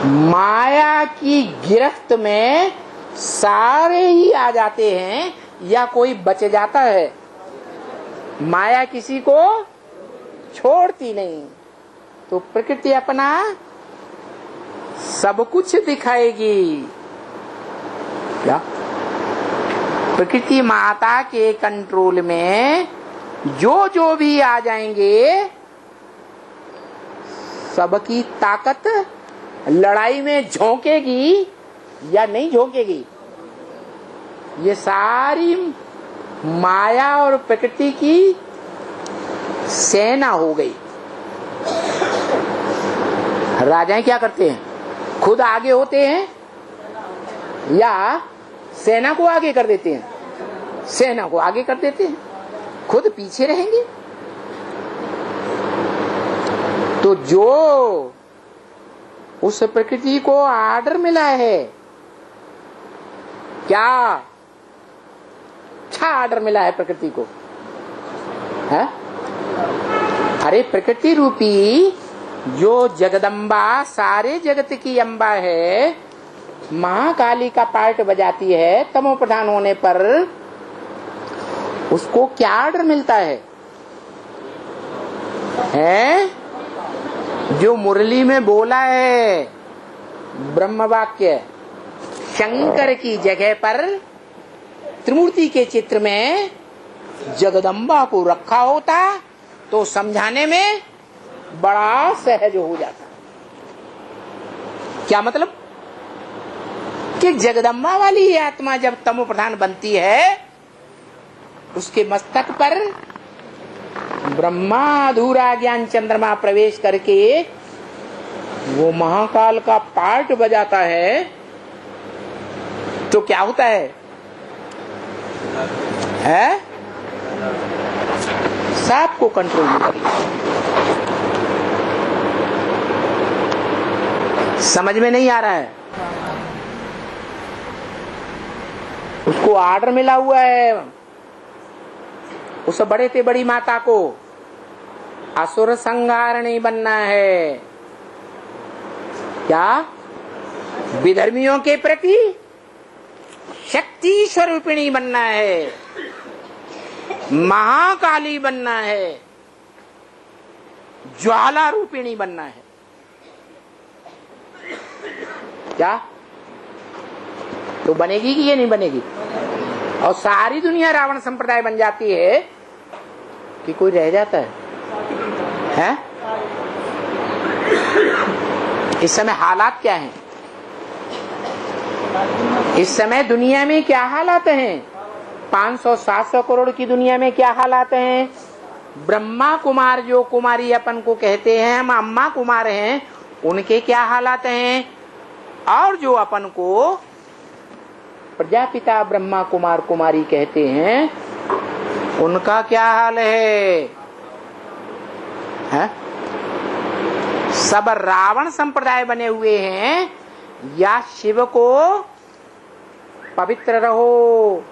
माया की गिरफ्त में सारे ही आ जाते हैं या कोई बच जाता है? माया किसी को छोड़ती नहीं। तो प्रकृति अपना सब कुछ दिखाएगी। क्या? प्रकृति माता के कंट्रोल में जो जो भी आ जाएंगे, सबकी ताकत लड़ाई में झोंकेगी या नहीं झोंकेगी? ये सारी माया और प्रकृति की सेना हो गई। राजाएं क्या करते हैं? खुद आगे होते हैं या सेना को आगे कर देते हैं? सेना को आगे कर देते हैं, खुद पीछे रहेंगे। तो जो उस प्रकृति को आर्डर मिला है, क्या अच्छा आर्डर मिला है प्रकृति को? है? अरे प्रकृति रूपी जो जगदम्बा, सारे जगत की अम्बा है, महाकाली का पार्ट बजाती है तमो प्रधान होने पर, उसको क्या आर्डर मिलता है? जो मुरली में बोला है ब्रह्म वाक्य, शंकर की जगह पर त्रिमूर्ति के चित्र में जगदम्बा को रखा होता तो समझाने में बड़ा सहज हो जाता। क्या मतलब? कि जगदम्बा वाली आत्मा जब तमो प्रधान बनती है, उसके मस्तक पर ब्रह्माधूरा ज्ञान चंद्रमा प्रवेश करके वो महाकाल का पार्ट बजाता है। तो क्या होता है? सबको कंट्रोल में कर लिया। समझ में नहीं आ रहा है? उसको ऑर्डर मिला हुआ है उस बड़े से बड़ी माता को, असुर संहारणी बनना है। क्या? विधर्मियों के प्रति शक्ति स्वरूपिणी बनना है, महाकाली बनना है, ज्वाला रूपिणी बनना है। क्या? तो बनेगी कि ये नहीं बनेगी? और सारी दुनिया रावण संप्रदाय बन जाती है कि कोई रह जाता है? हैं? इस समय हालात क्या हैं? इस समय दुनिया में क्या हालात हैं? 500-700 करोड़ की दुनिया में क्या हालात हैं? ब्रह्मा कुमार जो कुमारी अपन को कहते हैं, हम अम्मा कुमार हैं, उनके क्या हालात हैं? और जो अपन को प्रजापिता ब्रह्मा कुमार कुमारी कहते हैं, उनका क्या हाल है? सब रावण संप्रदाय बने हुए हैं। या शिव को पवित्र रहो,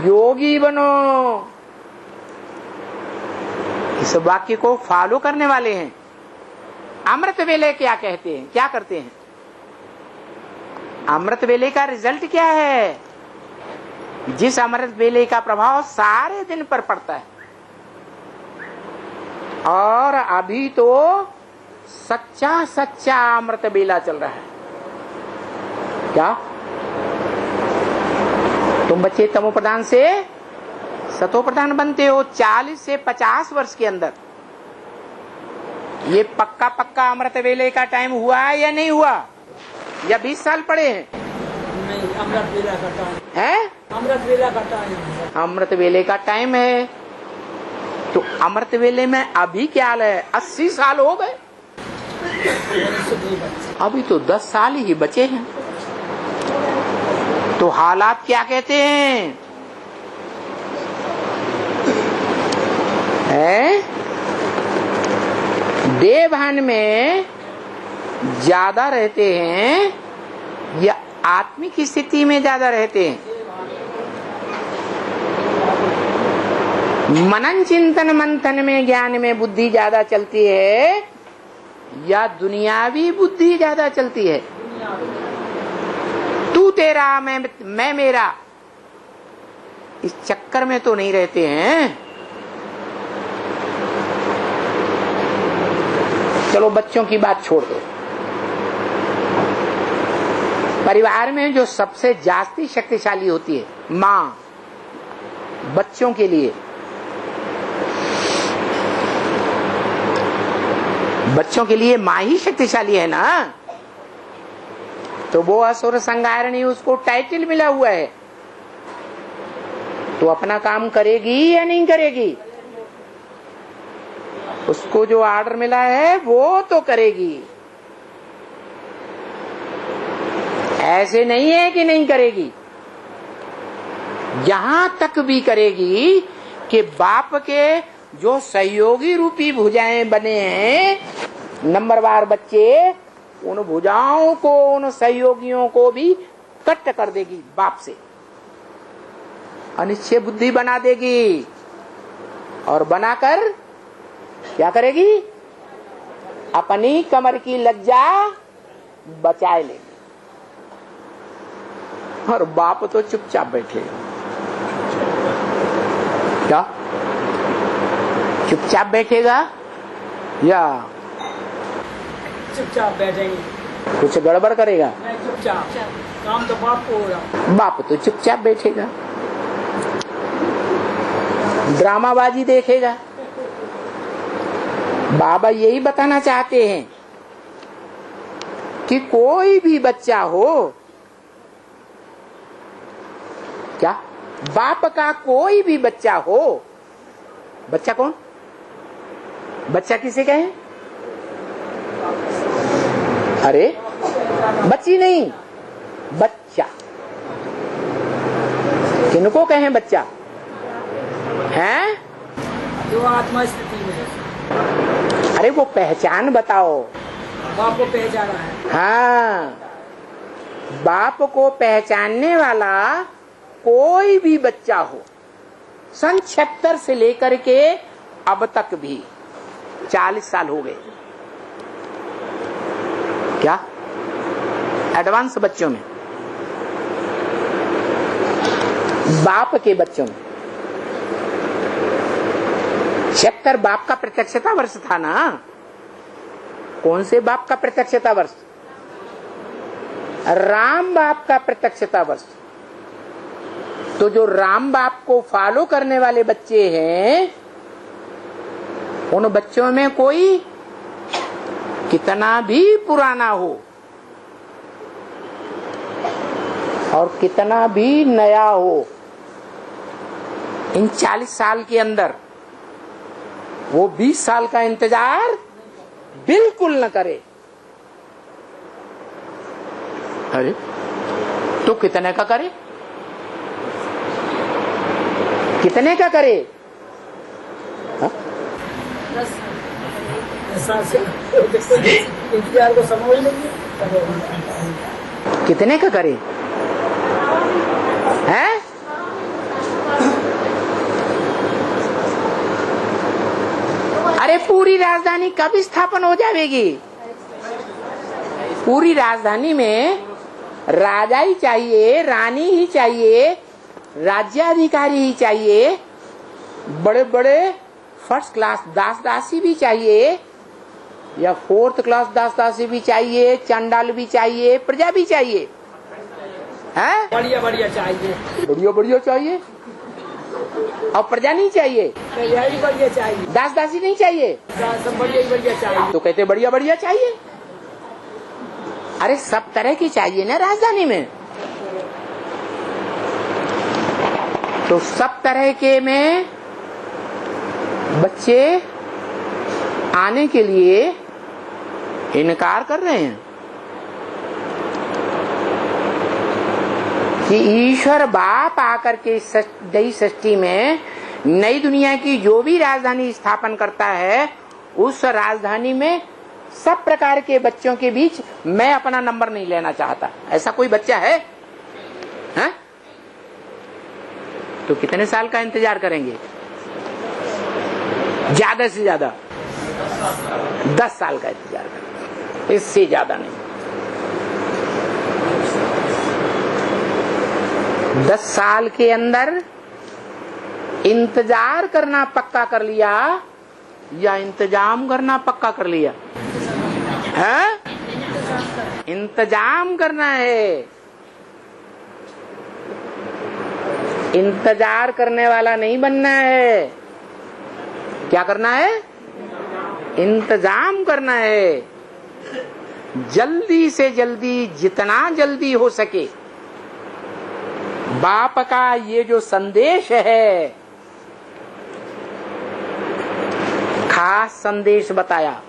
योगी बनो, इस वाक्य को फॉलो करने वाले हैं। अमृत वेले क्या कहते हैं, क्या करते हैं? अमृत वेले का रिजल्ट क्या है? जिस अमृत वेले का प्रभाव सारे दिन पर पड़ता है। और अभी तो सच्चा सच्चा अमृत वेला चल रहा है। क्या? तुम बच्चे तमो प्रधान से सतो प्रधान बनते हो 40 से 50 वर्ष के अंदर। ये पक्का पक्का अमृत वेले का टाइम हुआ है या नहीं हुआ? या 20 साल पड़े हैं? नहीं, अमृत वेला का टाइम है। अमृत वेला का टाइम, अमृत वेले का टाइम है। तो अमृत वेले में अभी क्या हाल है? 80 साल हो गए, अभी तो 10 साल ही बचे हैं। तो हालात क्या कहते हैं? देवभान में ज्यादा रहते हैं या आत्मिक स्थिति में ज्यादा रहते हैं? मनन चिंतन मंथन में ज्ञान में बुद्धि ज्यादा चलती है या दुनियावी बुद्धि ज्यादा चलती है? तू तेरा मैं मेरा, इस चक्कर में तो नहीं रहते हैं। चलो बच्चों की बात छोड़ दो। परिवार में जो सबसे जास्ती शक्तिशाली होती है माँ, बच्चों के लिए, बच्चों के लिए माँ ही शक्तिशाली है ना। तो वो असुर संहारिणी, उसको टाइटल मिला हुआ है, तो अपना काम करेगी या नहीं करेगी? उसको जो ऑर्डर मिला है वो तो करेगी। ऐसे नहीं है कि नहीं करेगी, यहां तक भी करेगी कि बाप के जो सहयोगी रूपी भुजाएं बने हैं, नंबरवार बच्चे, उन भुजाओं को, उन सहयोगियों को भी कट कर देगी बाप से, अनिश्चय बुद्धि बना देगी। और बनाकर क्या करेगी? अपनी कमर की लज्जा बचाए लेगी। और बाप तो चुपचाप बैठेगा। क्या? चुपचाप बैठेगा या चुपचाप बैठेंगे? कुछ गड़बड़ करेगा? नहीं, चुपचाप। काम तो बाप को हो रहा। बाप तो चुपचाप बैठेगा, ड्रामाबाजी देखेगा। बाबा यही बताना चाहते हैं कि कोई भी बच्चा हो, क्या बाप का कोई भी बच्चा हो, बच्चा कौन? बच्चा किसे कहें? अरे बच्ची नहीं, बच्चा किनको कहें? बच्चा है जो आत्मा स्थिति में है। अरे वो पहचान बताओ। बाप को पहचाना है। हाँ, बाप को पहचानने वाला कोई भी बच्चा हो, सन 76 से लेकर के अब तक भी 40 साल हो गए क्या एडवांस बच्चों में, बाप के बच्चों में 76 बाप का प्रत्यक्षता वर्ष था ना। कौन से बाप का प्रत्यक्षता वर्ष? राम बाप का प्रत्यक्षता वर्ष। तो जो राम बाप को फॉलो करने वाले बच्चे हैं, उन बच्चों में कोई कितना भी पुराना हो और कितना भी नया हो, इन 40 साल के अंदर वो 20 साल का इंतजार बिल्कुल न करे। अरे तो कितने का करे? कितने का करे? हा? 10 साल से इंतजार को समझ लेंगे। कितने का करे? हैं? अरे पूरी राजधानी कब स्थापन हो जाएगी? पूरी राजधानी में राजा ही चाहिए, रानी ही चाहिए, राज्याधिकारी ही चाहिए, बड़े बड़े फर्स्ट क्लास दास दासी भी चाहिए या 4th क्लास दास दासी भी चाहिए, चंडाल भी चाहिए, प्रजा भी चाहिए, हैं? बढ़िया बढ़िया चाहिए। बढ़िया बढ़िया चाहिए और प्रजा नहीं चाहिए, प्रजा ही बढ़िया चाहिए, दास दासी नहीं चाहिए, सब बढ़िया बढ़िया चाहिए। तो कहते बढ़िया बढ़िया चाहिए। अरे सब तरह की चाहिए ना राजधानी में। तो सब तरह के में बच्चे आने के लिए इनकार कर रहे हैं कि ईश्वर बाप आकर के नई सृष्टि में नई दुनिया की जो भी राजधानी स्थापन करता है, उस राजधानी में सब प्रकार के बच्चों के बीच मैं अपना नंबर नहीं लेना चाहता। ऐसा कोई बच्चा है? हैं? तो कितने साल का इंतजार करेंगे? ज्यादा से ज्यादा 10 साल का इंतजार करेंगे, इससे ज्यादा नहीं। 10 साल के अंदर इंतजार करना पक्का कर लिया या इंतजाम करना पक्का कर लिया? है? इंतजाम करना है। इंतजार करने वाला नहीं बनना है। क्या करना है? इंतजाम करना है। जल्दी से जल्दी, जितना जल्दी हो सके, बाप का ये जो संदेश है, खास संदेश बताया,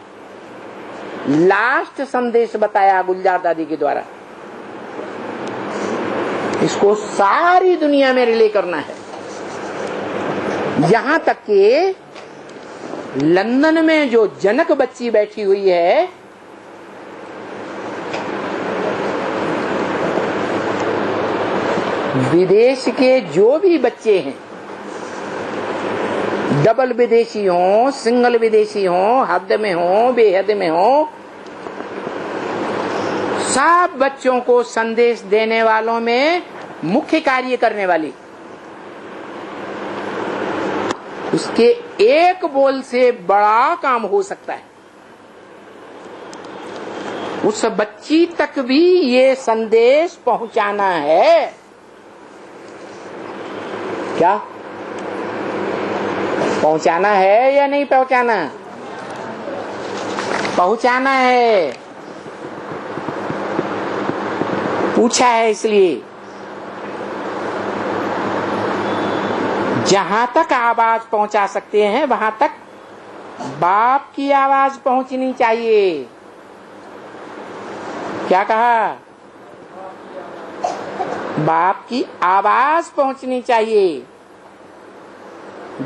लास्ट संदेश बताया गुलजार दादी के द्वारा, इसको सारी दुनिया में रिले करना है। यहां तक कि लंदन में जो जनक बच्ची बैठी हुई है, विदेश के जो भी बच्चे हैं, डबल विदेशी हो, सिंगल विदेशी हो, हद में हो, बेहद में हो, सब बच्चों को संदेश देने वालों में मुख्य कार्य करने वाली, उसके एक बोल से बड़ा काम हो सकता है। उस बच्ची तक भी ये संदेश पहुंचाना है। क्या पहुंचाना है या नहीं पहुंचाना? पहुंचाना है। पूछा है इसलिए जहां तक आवाज पहुंचा सकते हैं वहां तक बाप की आवाज पहुंचनी चाहिए। क्या कहा? बाप की आवाज पहुंचनी चाहिए।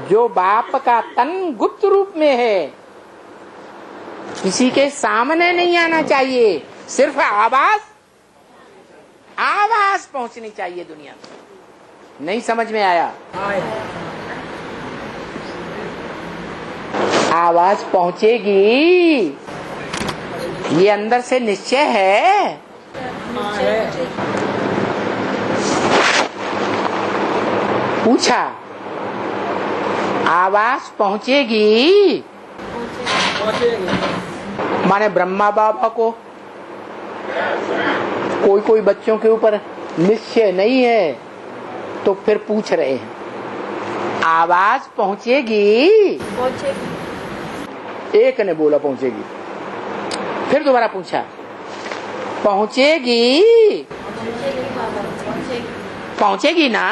जो बाप का तन गुप्त रूप में है, किसी के सामने नहीं आना चाहिए, सिर्फ आवाज पहुंचनी चाहिए दुनिया में। नहीं समझ में आया? आवाज पहुंचेगी, ये अंदर से निश्चय है। पूछा, आवाज पहुंचेगी? माने ब्रह्मा बाबा को कोई बच्चों के ऊपर निश्चय नहीं है, तो फिर पूछ रहे हैं आवाज पहुंचेगी? एक ने बोला पहुंचेगी, फिर दोबारा पूछा पहुंचेगी? पहुंचेगी ना?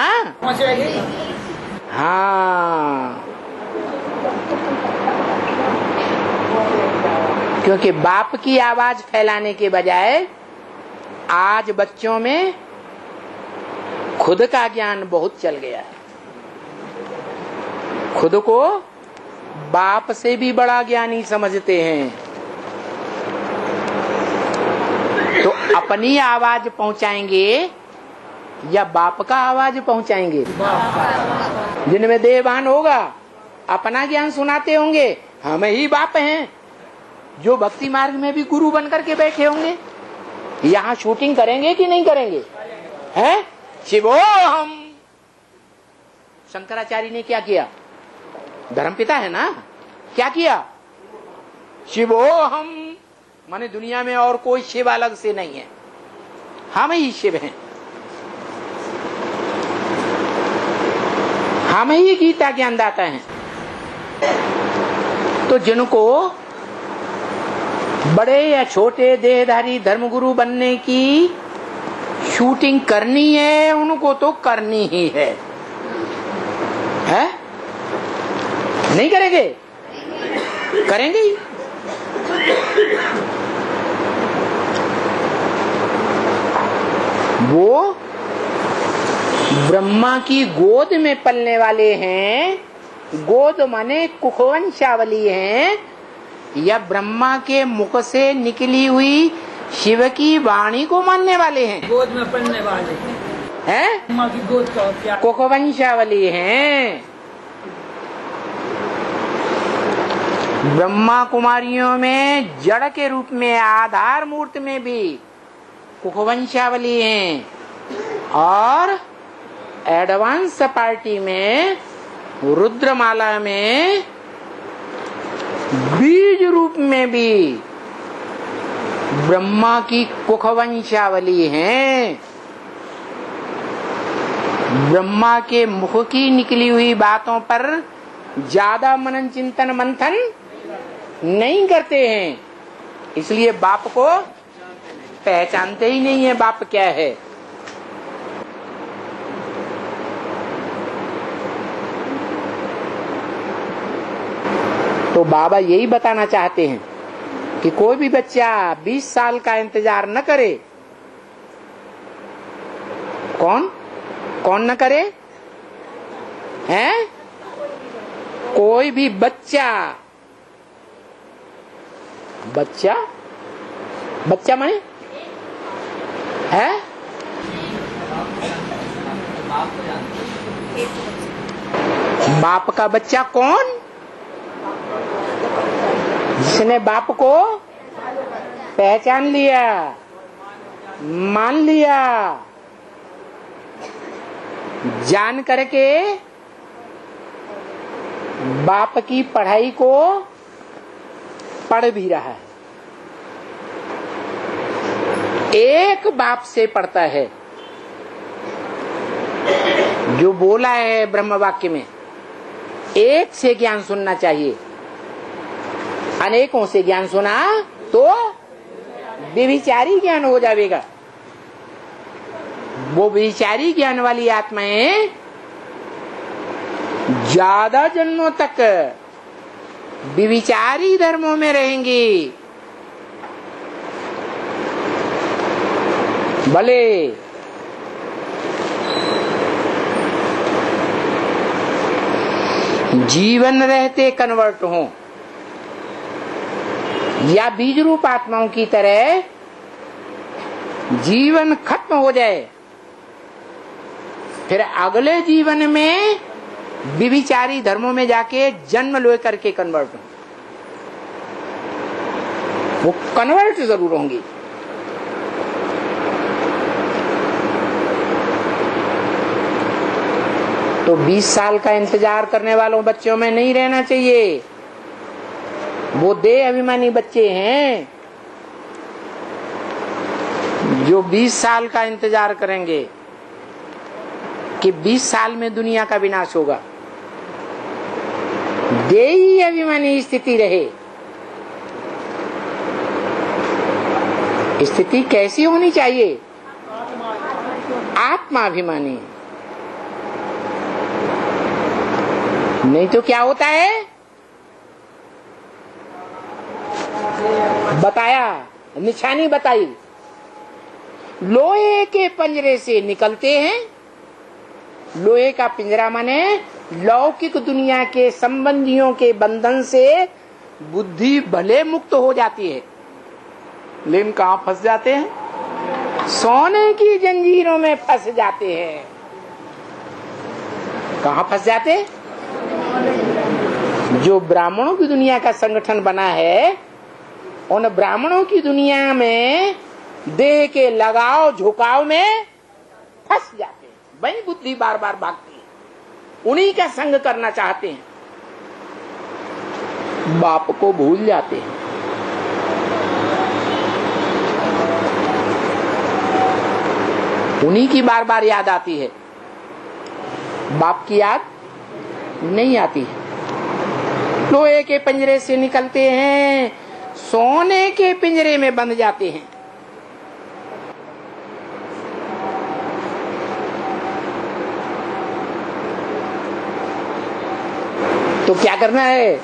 हाँ, क्योंकि बाप की आवाज फैलाने के बजाय आज बच्चों में खुद का ज्ञान बहुत चल गया है। खुद को बाप से भी बड़ा ज्ञानी समझते हैं, तो अपनी आवाज पहुंचाएंगे या बाप का आवाज पहुंचाएंगे? जिनमें देहभान होगा अपना ज्ञान सुनाते होंगे, हम ही बाप हैं। जो भक्ति मार्ग में भी गुरु बन करके बैठे होंगे, यहाँ शूटिंग करेंगे कि नहीं करेंगे? हैं? शिवोहम। शंकराचार्य ने क्या किया? धर्मपिता है ना, क्या किया? शिवोहम, माने दुनिया में और कोई शिव अलग से नहीं है, हम ही शिव हैं। हम ही गीता ज्ञानदाता हैं। तो जिनको बड़े या छोटे देहधारी धर्मगुरु बनने की शूटिंग करनी है, उनको तो करनी ही है। नहीं करेंगे? करेंगे ही। वो ब्रह्मा की गोद में पलने वाले हैं, गोद माने कुखवंशावली हैं, या ब्रह्मा के मुख से निकली हुई शिव की वाणी को मानने वाले हैं? गोद में पलने वाले हैं, ब्रह्मा की गोद का क्या? कुखवंशावली हैं। ब्रह्मा कुमारियों में जड़ के रूप में, आधार मूर्त में भी कुखवंशावली हैं, और एडवांस पार्टी में रुद्रमाला में बीज रूप में भी ब्रह्मा की कुखवंशावली हैं। ब्रह्मा के मुख की निकली हुई बातों पर ज्यादा मनन चिंतन मंथन नहीं करते हैं, इसलिए बाप को पहचानते ही नहीं है बाप क्या है। तो बाबा यही बताना चाहते हैं कि कोई भी बच्चा 20 साल का इंतजार न करे। कौन न करे? हैं? कोई भी बच्चा माने है? बाप का बच्चा कौन? जिसने बाप को पहचान लिया, मान लिया, जान करके बाप की पढ़ाई को पढ़ भी रहा है। एक बाप से पढ़ता है, जो बोला है ब्रह्म वाक्य में, एक से ज्ञान सुनना चाहिए। अनेकों से ज्ञान सुना तो व्यभिचारी ज्ञान हो जाएगा। वो व्यभिचारी ज्ञान वाली आत्माएं ज्यादा जन्मों तक व्यभिचारी धर्मों में रहेंगी। भले जीवन रहते कन्वर्ट हो या बीज रूप आत्माओं की तरह जीवन खत्म हो जाए, फिर अगले जीवन में विभिचारी धर्मों में जाके जन्म ले करके कन्वर्ट हो, वो कन्वर्ट जरूर होंगी। तो 20 साल का इंतजार करने वालों बच्चों में नहीं रहना चाहिए। वो देह अभिमानी बच्चे हैं जो 20 साल का इंतजार करेंगे कि 20 साल में दुनिया का विनाश होगा। देही अभिमानी स्थिति रहे। स्थिति कैसी होनी चाहिए? आत्माभिमानी। नहीं तो क्या होता है? बताया, निशानी बताई। लोहे के पिंजरे से निकलते हैं। लोहे का पिंजरा माने लौकिक दुनिया के संबंधियों के बंधन से बुद्धि भले मुक्त हो जाती है, लेकिन कहाँ फंस जाते हैं? सोने की जंजीरों में फंस जाते हैं। कहाँ फंस जाते हैं? जो ब्राह्मणों की दुनिया का संगठन बना है, उन ब्राह्मणों की दुनिया में देह के लगाव झुकाव में फंस जाते हैं। वही बुद्धि बार बार भागती है, उन्हीं का संग करना चाहते हैं, बाप को भूल जाते हैं। उन्हीं की बार बार याद आती है, बाप की याद नहीं आती है। लोहे के पिंजरे से निकलते हैं, सोने के पिंजरे में बंध जाते हैं। तो क्या करना है?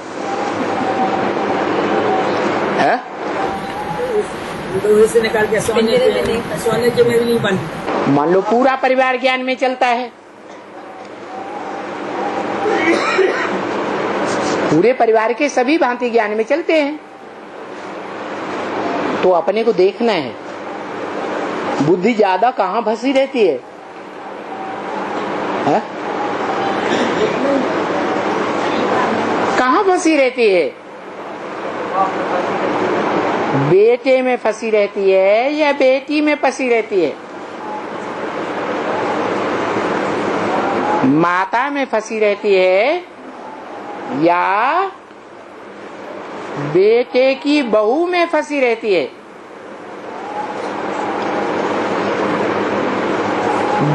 लोहे से निकाल के सोने के में भी नहीं बंद। मान लो पूरा परिवार ज्ञान में चलता है, पूरे परिवार के सभी भांति ज्ञान में चलते हैं, तो अपने को देखना है बुद्धि ज्यादा कहाँ फंसी रहती है? कहाँ फंसी रहती है? बेटे में फंसी रहती है या बेटी में फंसी रहती है? माता में फंसी रहती है या बेटे की बहू में फंसी रहती है?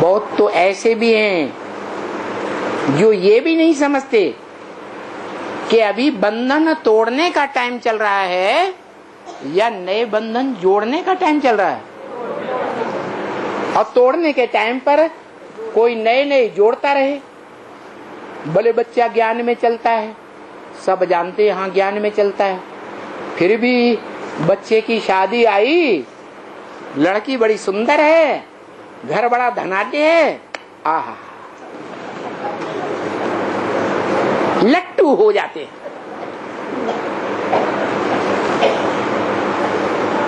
बहुत तो ऐसे भी हैं जो ये भी नहीं समझते कि अभी बंधन तोड़ने का टाइम चल रहा है या नए बंधन जोड़ने का टाइम चल रहा है। और तोड़ने के टाइम पर कोई नए नए जोड़ता रहे। भले बच्चा ज्ञान में चलता है, सब जानते हैं हाँ ज्ञान में चलता है, फिर भी बच्चे की शादी आई, लड़की बड़ी सुंदर है, घर बड़ा धनाढ्य है, आहा लट्टू हो जाते हैं।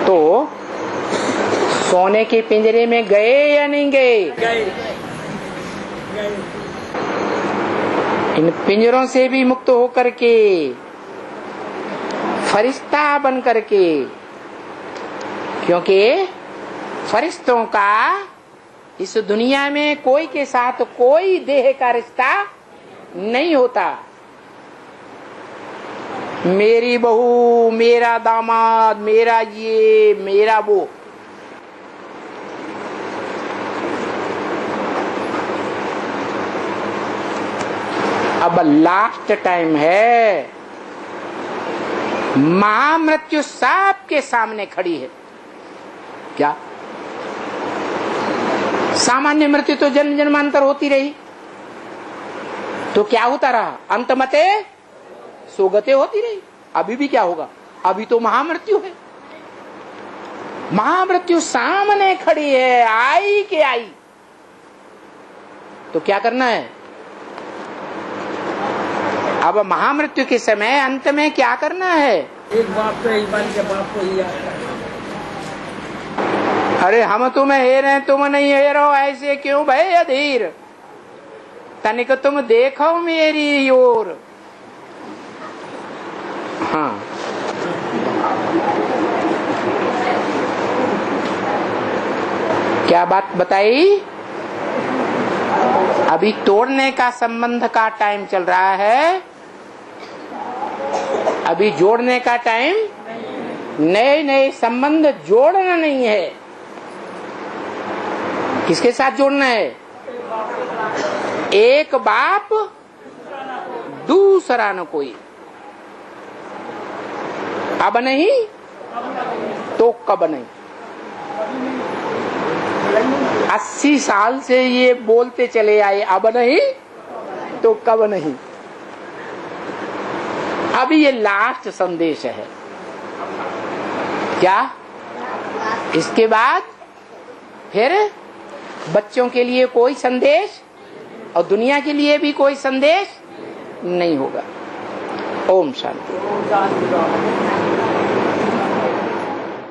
तो सोने के पिंजरे में गए या नहीं गए? इन पिंजरों से भी मुक्त होकर के फरिश्ता बन करके, क्योंकि फरिश्तों का इस दुनिया में कोई के साथ कोई देह का रिश्ता नहीं होता। मेरी बहू, मेरा दामाद, मेरा ये, मेरा वो, अब लास्ट टाइम है। महामृत्यु सबके सामने खड़ी है। क्या सामान्य मृत्यु तो जन्म जन्मांतर होती रही, तो क्या होता रहा? अंतमते सोगते होती रही। अभी भी क्या होगा? अभी तो महामृत्यु है। महामृत्यु सामने खड़ी है, आई के आई। तो क्या करना है? अब महामृत्यु के समय अंत में क्या करना है? एक बाप को ही बन के बाप को ही याद करना। अरे हम तुम्हें हेरे तुम नहीं हेरो, ऐसे क्यों भय अधीर, तनिक तुम देखो मेरी ओर। हाँ, क्या बात बताई? अभी तोड़ने का संबंध का टाइम चल रहा है, अभी जोड़ने का टाइम नए नए संबंध जोड़ना नहीं है। किसके साथ जोड़ना है? एक बाप दूसरा न कोई। अब नहीं तो कब नहीं। 80 साल से ये बोलते चले आए, अब नहीं तो कब नहीं। अभी ये लास्ट संदेश है। क्या? इसके बाद फिर बच्चों के लिए कोई संदेश और दुनिया के लिए भी कोई संदेश नहीं होगा। ओम शांति।